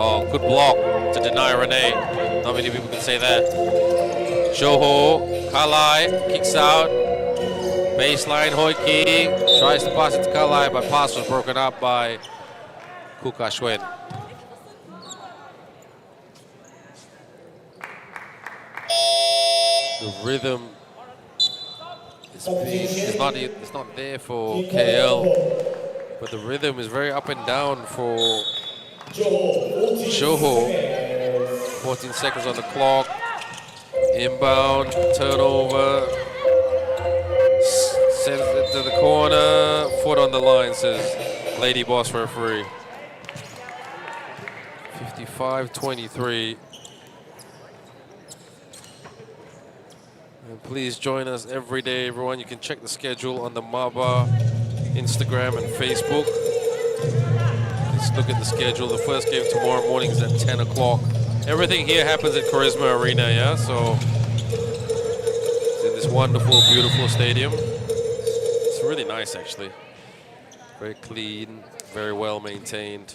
S3: Oh, good block to deny Rene. Not many people can say that. Johor. Kalai kicks out. Baseline. Hoiki tries to pass it to Kalai, but pass was broken up by Kukashwen. The rhythm it's not there for KL, but the rhythm is very up and down for Johor. 14 seconds on the clock. Inbound, turnover. Sends it to the corner. Foot on the line, says Lady Boss referee. 55-23. And please join us every day, everyone. You can check the schedule on the MABA Instagram and Facebook. Let's look at the schedule. The first game tomorrow morning is at 10 o'clock. Everything here happens at Charisma Arena, yeah? So it's in this wonderful, beautiful stadium. It's really nice, actually. Very clean, very well maintained.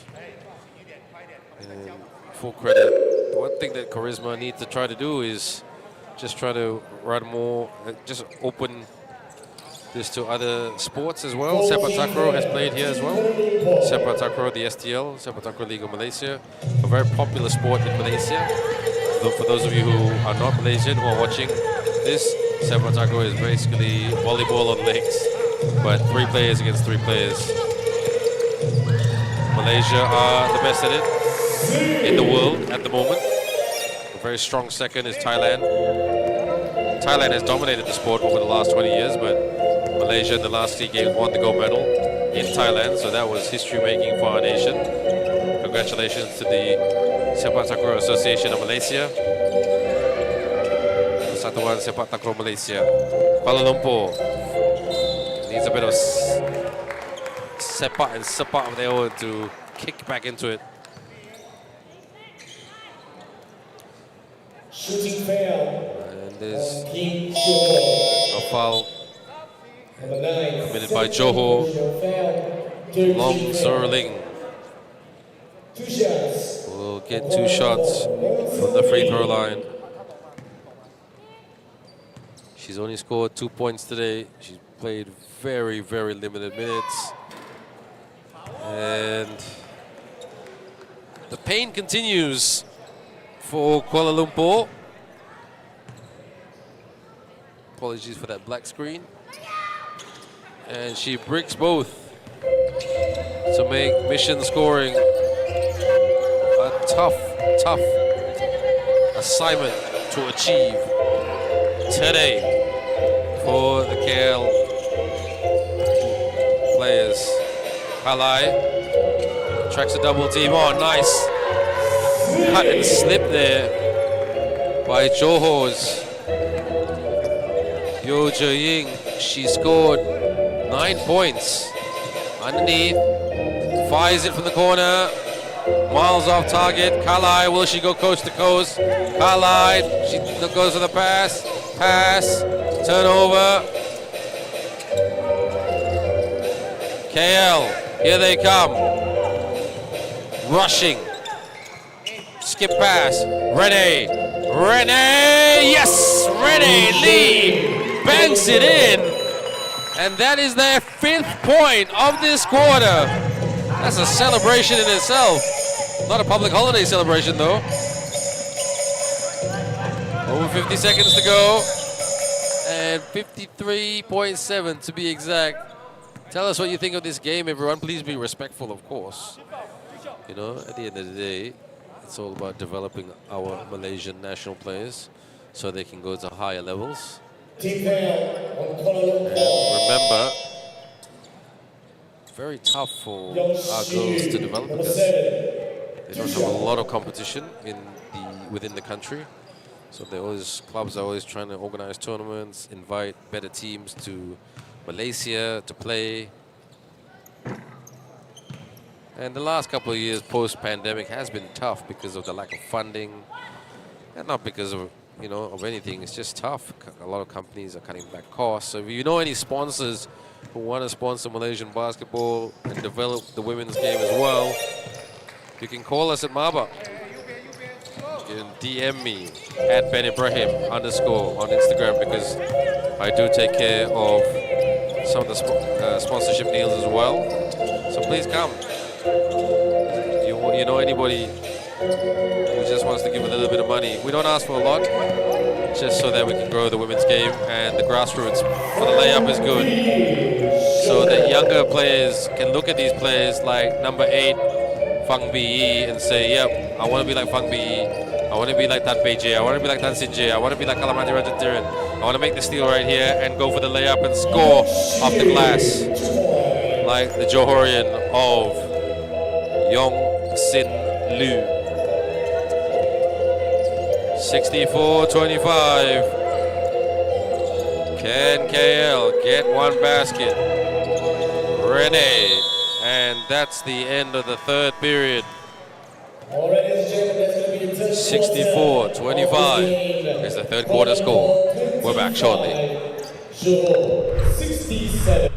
S3: And full credit. The one thing that Charisma needs to try to do is just try to run more, just open this to other sports as well. Sepak Takraw has played here as well. Sepak Takraw, the STL, Sepak Takraw League of Malaysia, a very popular sport in Malaysia. So for those of you who are not Malaysian who are watching this, Sepak Takraw is basically volleyball on legs, but 3 players against 3 players. Malaysia are the best at it in the world at the moment. A very strong second is Thailand. Thailand has dominated the sport over the last 20 years, but Malaysia in the last 3 games won the gold medal in Thailand, so that was history-making for our nation. Congratulations to the Sepak Takraw Association of Malaysia. Persatuan Sepak Takraw Malaysia. Kuala Lumpur needs a bit of sepak and sepak of their own to kick back into it.
S2: Shooting foul.
S3: And there's
S2: Team Johor.
S3: a foul
S2: Number 9.
S3: Committed by Johor. Long Surling
S2: 2 shots.
S3: will get 2 shots from the free throw line. She's only scored 2 points today. She's played very, very limited minutes. And the pain continues for Kuala Lumpur. Apologies for that black screen. And she bricks both to make mission scoring a tough assignment to achieve today for the KL players. Halai tracks a double team. Oh, nice cut and slip there by Johor's Yo Ying. She scored 9 points. Underneath, fires it from the corner. Miles off target. Kalai, will she go coast to coast? Kalai, she goes for the pass. Pass, turnover. KL, here they come. Rushing. Skip pass. Rene, yes! Rene Lee banks it in. And that is their 5th point of this quarter. That's a celebration in itself. Not a public holiday celebration though. Over 50 seconds to go. And 53.7 to be exact. Tell us what you think of this game, everyone. Please be respectful, of course. You know, at the end of the day, it's all about developing our Malaysian national players so they can go to higher levels. And remember, it's very tough for our girls to develop because they don't have a lot of competition within the country. So clubs are always trying to organize tournaments, invite better teams to Malaysia to play. And the last couple of years post-pandemic has been tough because of the lack of funding, and not because of of anything. It's just tough. A lot of companies are cutting back costs. So if you know any sponsors who want to sponsor Malaysian basketball and develop the women's game as well, you can call us at MABA. You can DM me at @BenIbrahim_ on Instagram because I do take care of some of the sponsorship deals as well. So please come. You know anybody who just wants to give a little bit of money. We don't ask for a lot, just so that we can grow the women's game, and the grassroots for the layup is good. So that younger players can look at these players like number 8, Fang Bi, and say, yep, I want to be like Fang Bi. I want to be like Tan Pei Jie. I want to be like Tan Sin Jie. I want to be like Kalamati Rajantiran. I want to make the steal right here and go for the layup and score off the glass. Like the Johorian of Yong Sin Liu. 64-25. Can KL get one basket? Rene. And that's the end of the 3rd period. 64-25 is the 3rd quarter score. We're back shortly.
S2: 67.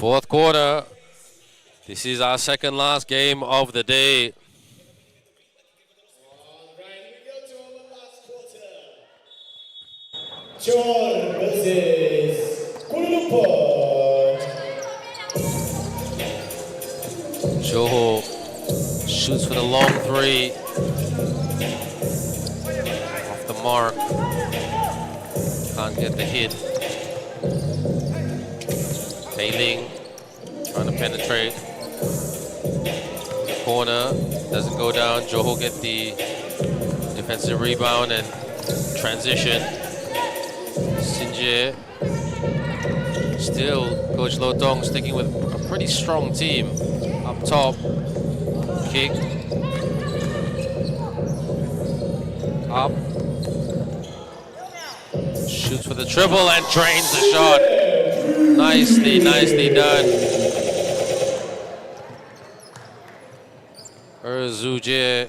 S3: Fourth quarter. This is our second last game of the day.
S2: Johor versus Kuala Lumpur.
S3: Johor shoots for the long three. Off the mark. Can't get the hit. Failing. Trying to penetrate. The corner. Doesn't go down. Johor get the defensive rebound and transition. Sinje. Still, Coach Lotong sticking with a pretty strong team. Up top. Kick. Up. Shoots for the triple and drains the shot. Nicely, nicely done. Zhu Jie,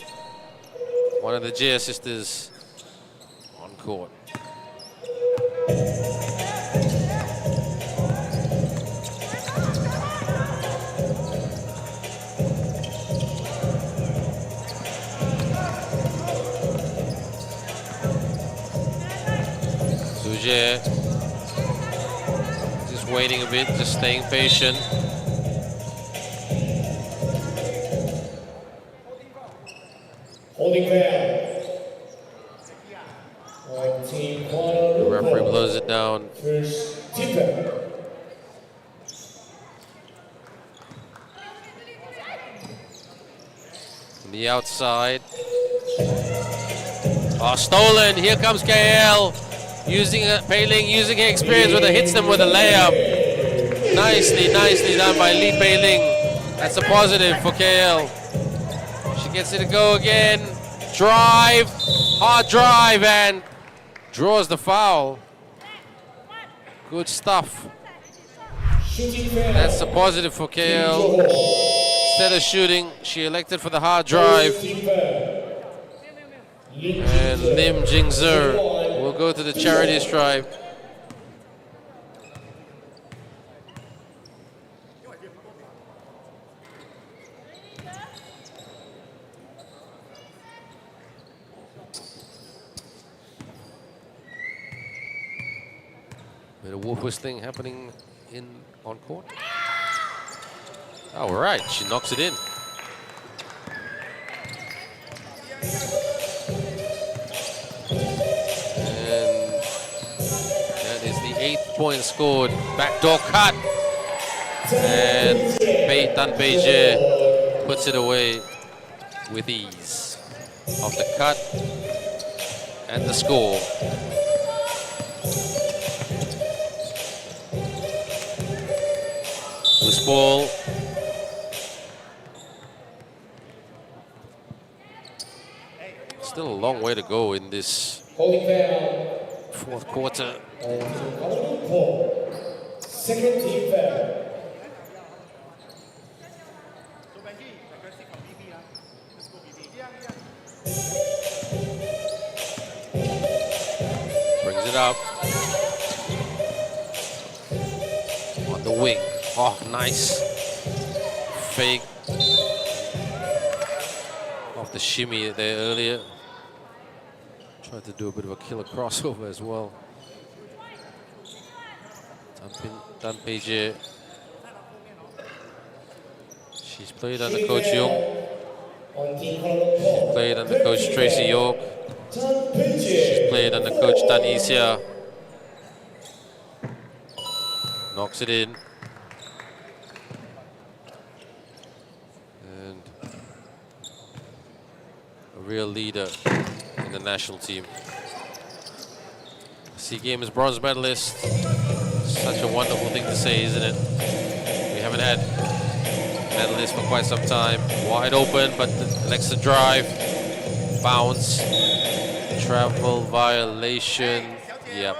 S3: one of the Jie sisters, on court. Zhu Jie just waiting a bit, just staying patient.
S2: Holding foul.
S3: The referee blows it down.
S2: First team foul.
S3: On the outside. Oh, stolen. Here comes KL. Pei Ling using her experience with it, hits them with a layup. Nicely, nicely done by Li Pei Ling. That's a positive for KL. She gets it to go again. Drive, hard drive, and draws the foul. Good stuff. That's a positive for KL. Instead of shooting, she elected for the hard drive. And Lim Jingzer will go to the charity stripe. Bit of wolf whistling happening on court. All right, she knocks it in. And that is the 8th point scored. Backdoor cut. And Tan Pei Jie puts it away with ease. Off the cut and the score. Loose ball. Still a long way to go in this fourth quarter.
S2: Second team foul.
S3: Brings it up. On the wing. Oh, nice. Fake. Off the shimmy there earlier. Tried to do a bit of a killer crossover as well. Tan Pei Jie. She's played under Coach Young. She's played under Coach Tracy York. She's played under Coach Tan Isia. Knocks it in. And a real leader in the national team. SEA Games bronze medalist. Such a wonderful thing to say, isn't it? We haven't had medalists for quite some time. Wide open, but the next to drive. Bounce. Travel violation. Yep.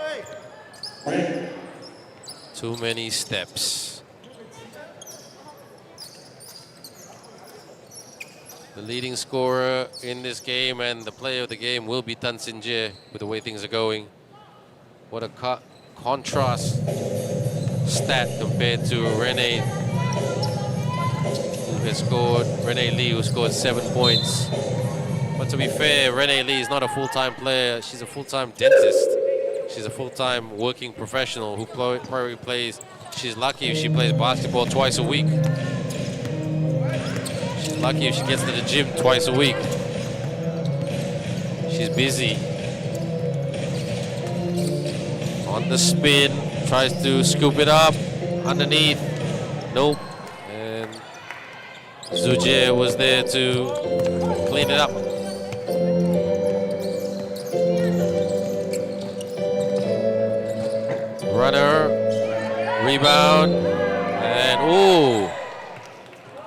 S3: Too many steps. The leading scorer in this game and the player of the game will be Tan Sin Jie with the way things are going. What a contrast stat compared to Renee, Renee Lee, who scored 7 points. But to be fair, Renee Lee is not a full-time player. She's a full-time dentist. She's a full-time working professional who probably plays. She's lucky if she plays basketball twice a week. She's lucky if she gets to the gym twice a week. She's busy. On the spin, tries to scoop it up underneath. Nope. And Zuje was there to clean it up. Runner, rebound, and ooh,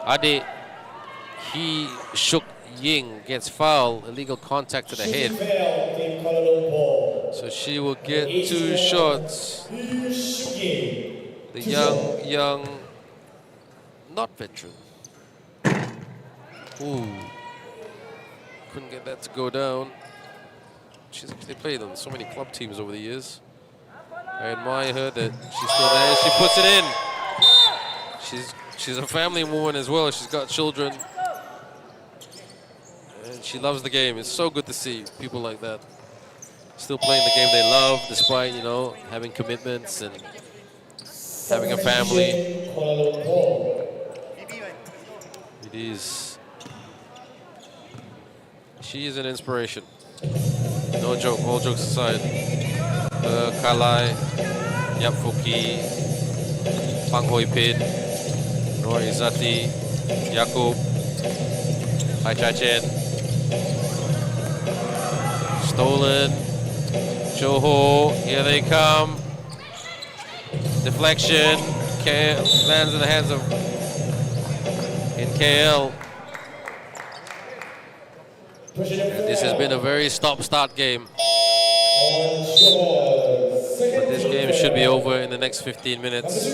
S3: Ade He Shuk Ying gets fouled, illegal contact to the head. So she will get 2 shots. The young, not veteran. Ooh, couldn't get that to go down. She's actually played on so many club teams over the years. I admire her that she's still there. She puts it in. She's a family woman as well. She's got children. And she loves the game. It's so good to see people like that still playing the game they love, despite, you know, having commitments and having a family. It is. She is an inspiration. No joke, all jokes aside. Kalai, Yap Fuki, Pang Hoi Pin, Noor Izzati, Yakub, Hai Chachen. Stolen. Johor, here they come. Deflection. KL lands in the hands of KL. And this has been a very stop-start game. But this game should be over in the next 15 minutes.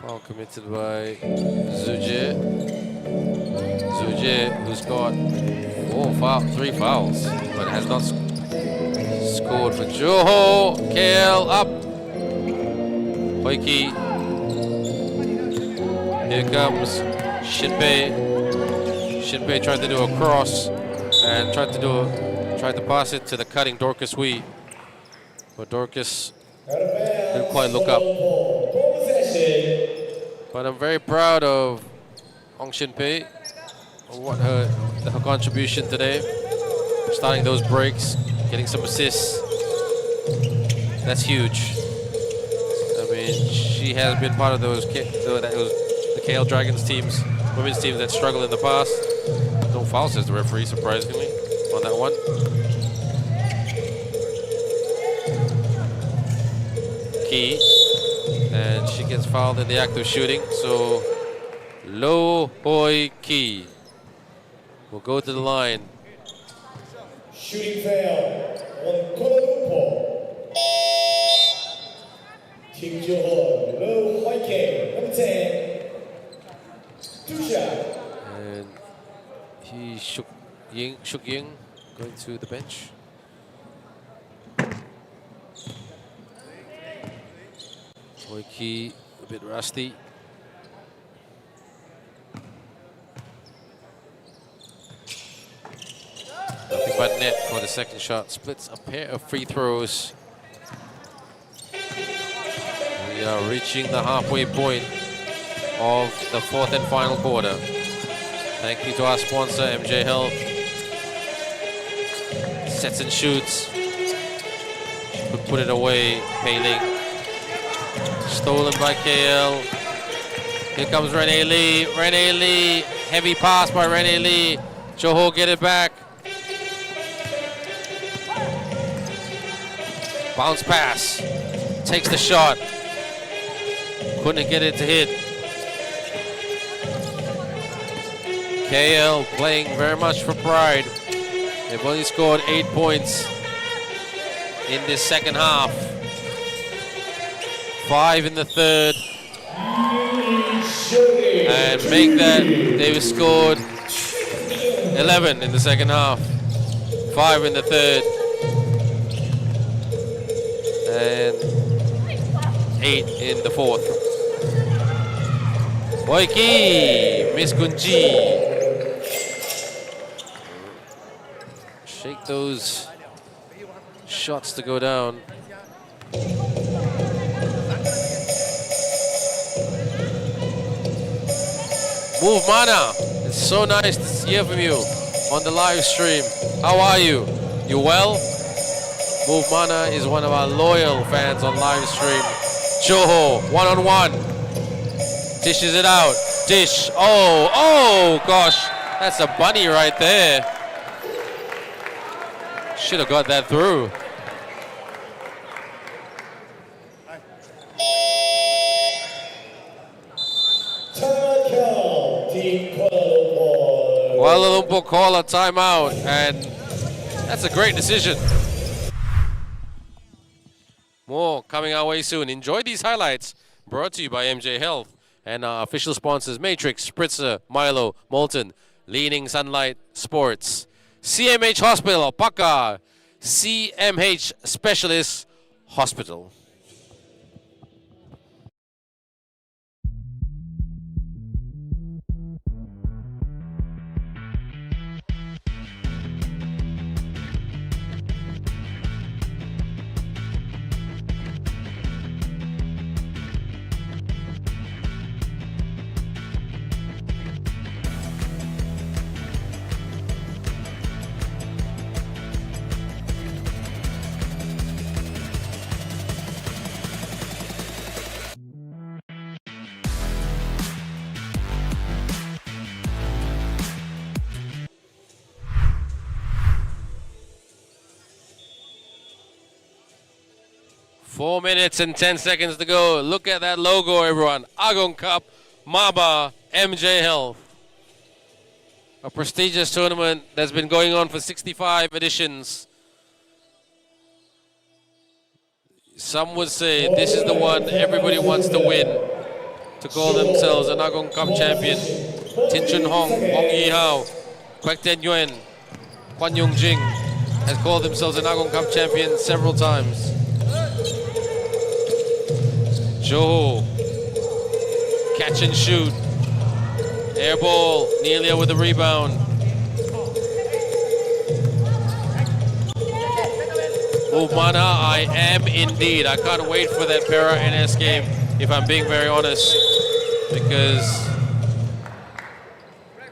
S3: Foul committed by Zuje. Zuje, who's got 3 fouls, but has not scored for Johor. KL up. Hoiki. Here comes Shinpei. Shinpei tried to do a cross and tried to pass it to the cutting Dorcas Wee, but Dorcas didn't quite look up. But I'm very proud of Ong Shinpei, what her contribution today, starting those breaks, getting some assists. That's huge. I mean, she has been part of those the KL Dragons teams, women's teams that struggled in the past. No foul, says the referee, surprisingly, on that one. Key, and she gets fouled in the act of shooting. So Lo Hoi Ki will go to the line.
S2: Shooting foul on Kuala Lumpur. Team Johor, Lo Hoi Ki, number 10. 2 shots.
S3: And Shuk Ying going to the bench. Hoi Ki a bit rusty. Nothing but net for the second shot. Splits a pair of free throws. We are reaching the halfway point of the 4th and final quarter. Thank you to our sponsor, MJ Health. Sets and shoots. She could put it away. Pei-Ling. Stolen by KL. Here comes Renee Lee. Renee Lee. Heavy pass by Renee Lee. Johor get it back. Bounce pass. Takes the shot. Couldn't get it to hit. KL playing very much for pride. They've only scored 8 points in this second half. 5 in the third. And make that, they've scored 11 in the second half. 5 in the third. and 8 in the fourth. Boyki, Miss Kunji. Shake those shots to go down. Move Mana, it's so nice to hear from you on the live stream. How are you? You well? Move Mana is one of our loyal fans on live stream. Johor, one-on-one. Dishes it out. Dish. Oh gosh. That's a bunny right there. Should have got that through. Kuala Lumpur call a timeout, and that's a great decision. More coming our way soon. Enjoy these highlights brought to you by MJ Health and our official sponsors Matrix, Spritzer, Milo, Molten, Leaning Sunlight Sports, CMH Hospital, Paka, CMH Specialist Hospital. Four minutes and 10 seconds to go. Look at that logo, everyone. Agong Cup, MABA, MJ Health. A prestigious tournament that's been going on for 65 editions. Some would say this is the one everybody wants to win, to call themselves an Agong Cup champion. Tin Chun Hong, Hong Yi Hao, Kwek Ten Yuen, Kwan Yung Jing has called themselves an Agong Cup champion several times. Johor, catch and shoot. Air ball, Nelia with the rebound. Mana, I am indeed. I can't wait for that Para NS game, if I'm being very honest, because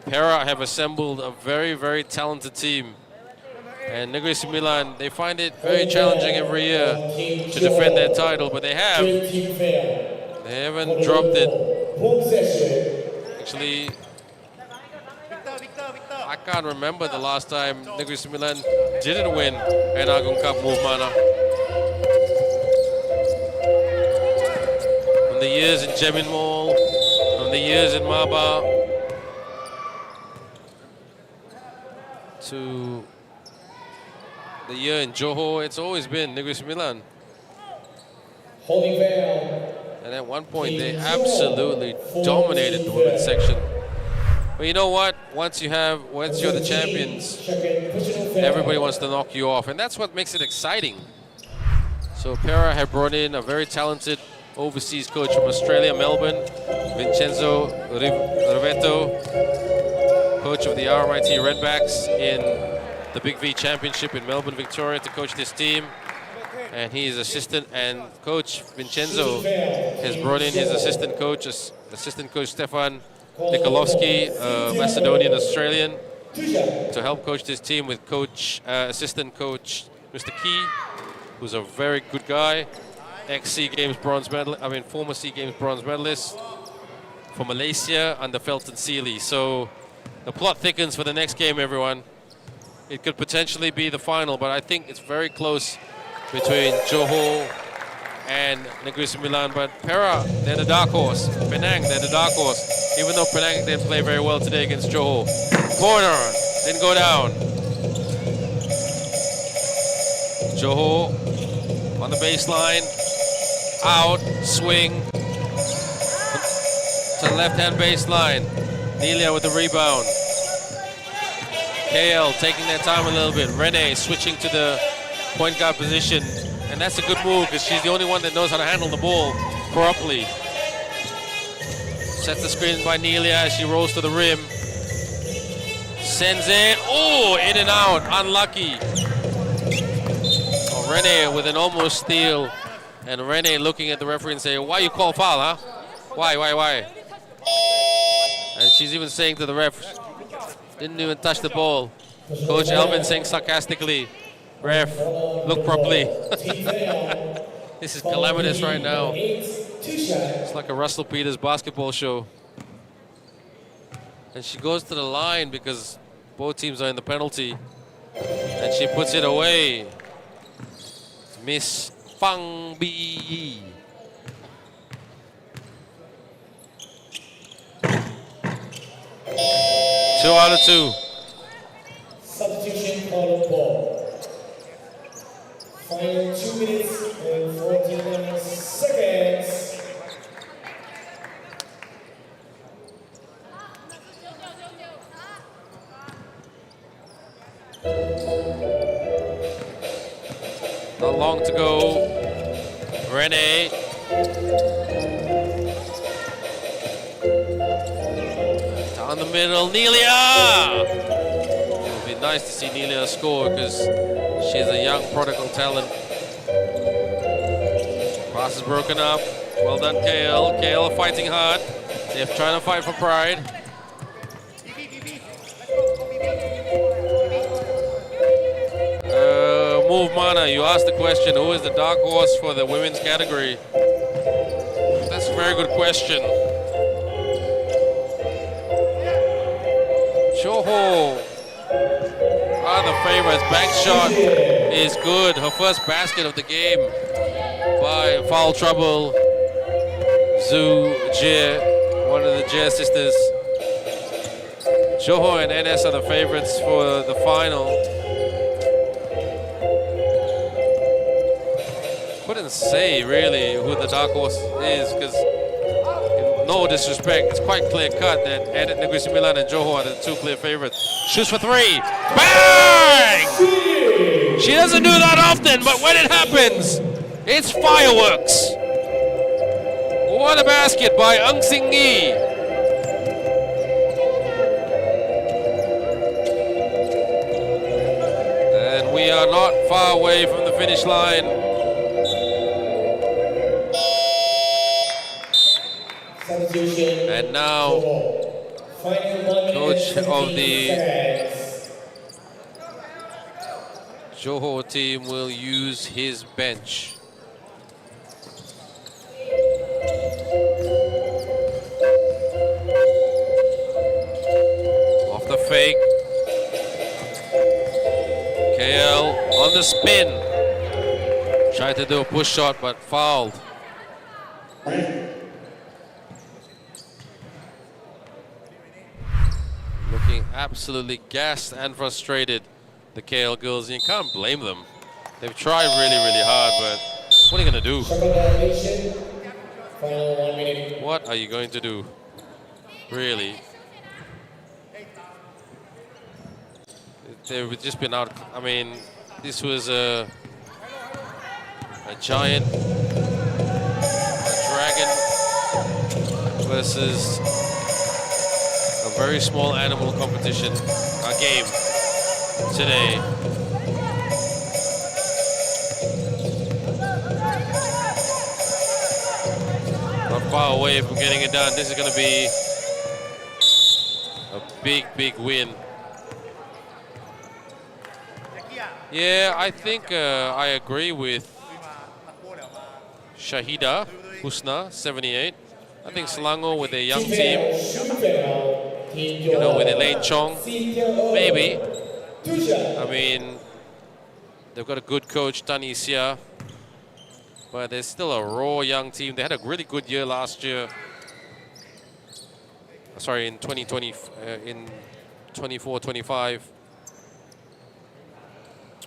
S3: Para have assembled a very, very talented team. And Negeri Sembilan, they find it very challenging every year to defend their title, but they have. They haven't dropped it. Actually, I can't remember the last time Negeri Sembilan didn't win an Agong Cup Move Mana. From the years in Jemin Mall, from the years in MABA, to the year in Johor, it's always been Negeri Sembilan. And at one point, they absolutely dominated the women's section. But you know what? Once you're the champions, everybody wants to knock you off, and that's what makes it exciting. So Para have brought in a very talented overseas coach from Australia, Melbourne, Vincenzo Rivetto, coach of the RMIT Redbacks in the Big V Championship in Melbourne, Victoria, to coach this team. And he is assistant, and coach Vincenzo has brought in his assistant coach Stefan Nikolovsky, Macedonian Australian, to help coach this team with assistant coach Mr. Key, who's a very good guy, ex-Sea Games bronze medalist, former Sea Games bronze medalist for Malaysia under Felton Sealy. So the plot thickens for the next game, everyone. It could potentially be the final, but I think it's very close between Johor and Negeri Sembilan. But Para, they're the dark horse. Penang, they're the dark horse. Even though Penang didn't play very well today against Johor. Corner, didn't go down. Johor on the baseline. Out, swing to the left-hand baseline. Nelia with the rebound. KL taking their time a little bit. Rene switching to the point guard position. And that's a good move because she's the only one that knows how to handle the ball properly. Sets the screen by Nelia as she rolls to the rim. Sends it. Oh, in and out. Unlucky. Oh, Rene with an almost steal. And Rene looking at the referee and saying, why you call foul, huh? Why? And she's even saying to the ref, didn't even touch the ball. Coach Elvin saying sarcastically, ref, look properly. This is calamitous right now. It's like a Russell Peters basketball show. And she goes to the line because both teams are in the penalty. And she puts it away. Miss Fang Bi. Two out of two.
S2: Substitution for Lumpur. Final 2 minutes and 49 seconds.
S3: Not long to go. Rene. Down the middle, Nelia! It would be nice to see Nelia score because she's a young prodigal talent. Pass is broken up. Well done, KL. KL fighting hard. They're trying to fight for pride. Move Mana, you asked the question, who is the dark horse for the women's category? That's a very good question. Johor are the favorites. Bank shot is good. Her first basket of the game by foul trouble. Zhu Jie, one of the Jie sisters. Johor and NS are the favorites for the final. Couldn't say really who the dark horse is because, no disrespect, it's quite clear cut that Negeri Sembilan and Johor are the two clear favorites. Shoots for three. Bang! She doesn't do that often, but when it happens, it's fireworks. What a basket by Ang Sing Yi. And we are not far away from the finish line. And now, coach of the Johor team will use his bench. Off the fake. KL on the spin. Tried to do a push shot, but fouled. Looking absolutely gassed and frustrated, the KL girls. You can't blame them. They've tried really, really hard, but what are you going to do? What are you going to do? Really? They've just been out. I mean, this was a giant, a dragon versus a very small animal competition, a game today. Not far away from getting it done. This is going to be a big, big win. Yeah, I think I agree with Shahida Husna, 78. I think Selangor with a young team, you know, with Elaine Chong, maybe. I mean, they've got a good coach, Tan Isia, but they're still a raw young team. They had a really good year last year. Sorry, in 2020, in 24-25,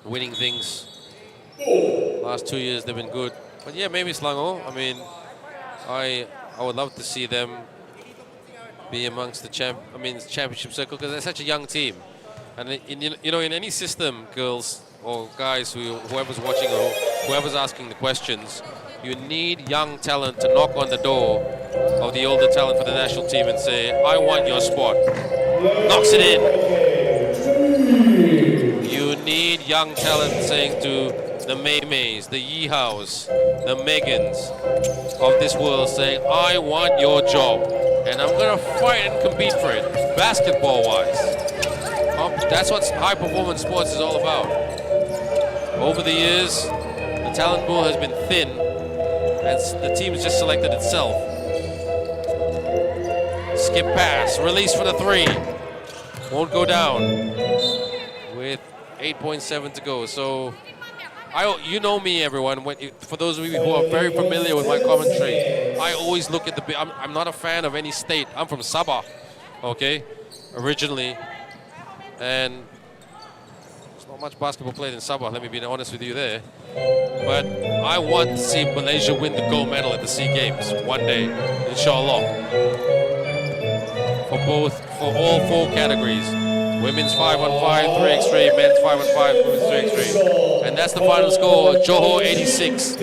S3: winning things. Last 2 years they've been good. But yeah, maybe Selangor. I mean, I would love to see them be amongst the championship circle because they're such a young team. And in, you know, in any system, girls or guys, whoever's watching, whoever's asking the questions, you need young talent to knock on the door of the older talent for the national team and say, I want your spot. Knocks it in. You need young talent saying to the May-Mays, the Yeehaws, the Megans of this world saying, I want your job and I'm going to fight and compete for it, basketball-wise. That's what high-performance sports is all about. Over the years, the talent pool has been thin and the team has just selected itself. Skip pass, release for the three. Won't go down with 8.7 to go. So, you know me, everyone. For those of you who are very familiar with my commentary, I always look at I'm not a fan of any state. I'm from Sabah, okay, originally. And there's not much basketball played in Sabah, let me be honest with you there. But I want to see Malaysia win the gold medal at the SEA Games one day, inshallah. For all 4 categories. Women's 5-on-5, 3x3, men's 5-on-5, women's 3x3. And that's the final score, Johor 86.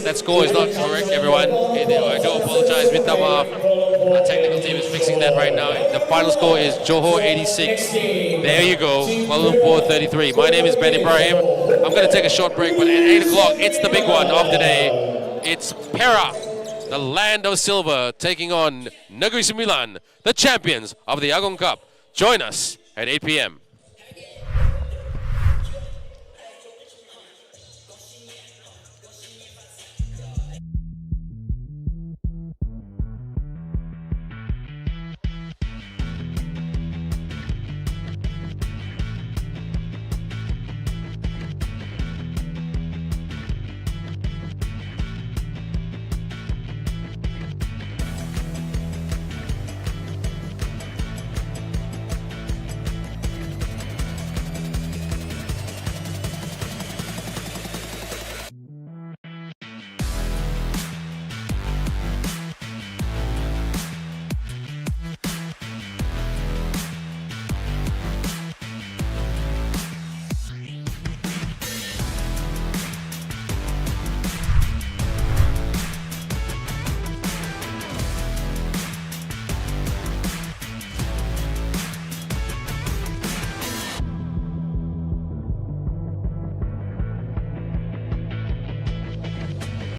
S3: That score is not correct, everyone. I do apologize, minta maaf. Our technical team is fixing that right now. The final score is Johor 86. There you go, Kuala Lumpur 33. My name is Ben Ibrahim. I'm going to take a short break, but at 8 o'clock, it's the big one of the day. It's Perak, the land of silver, taking on Negeri Sembilan, the champions of the Agong Cup. Join us at 8 p.m.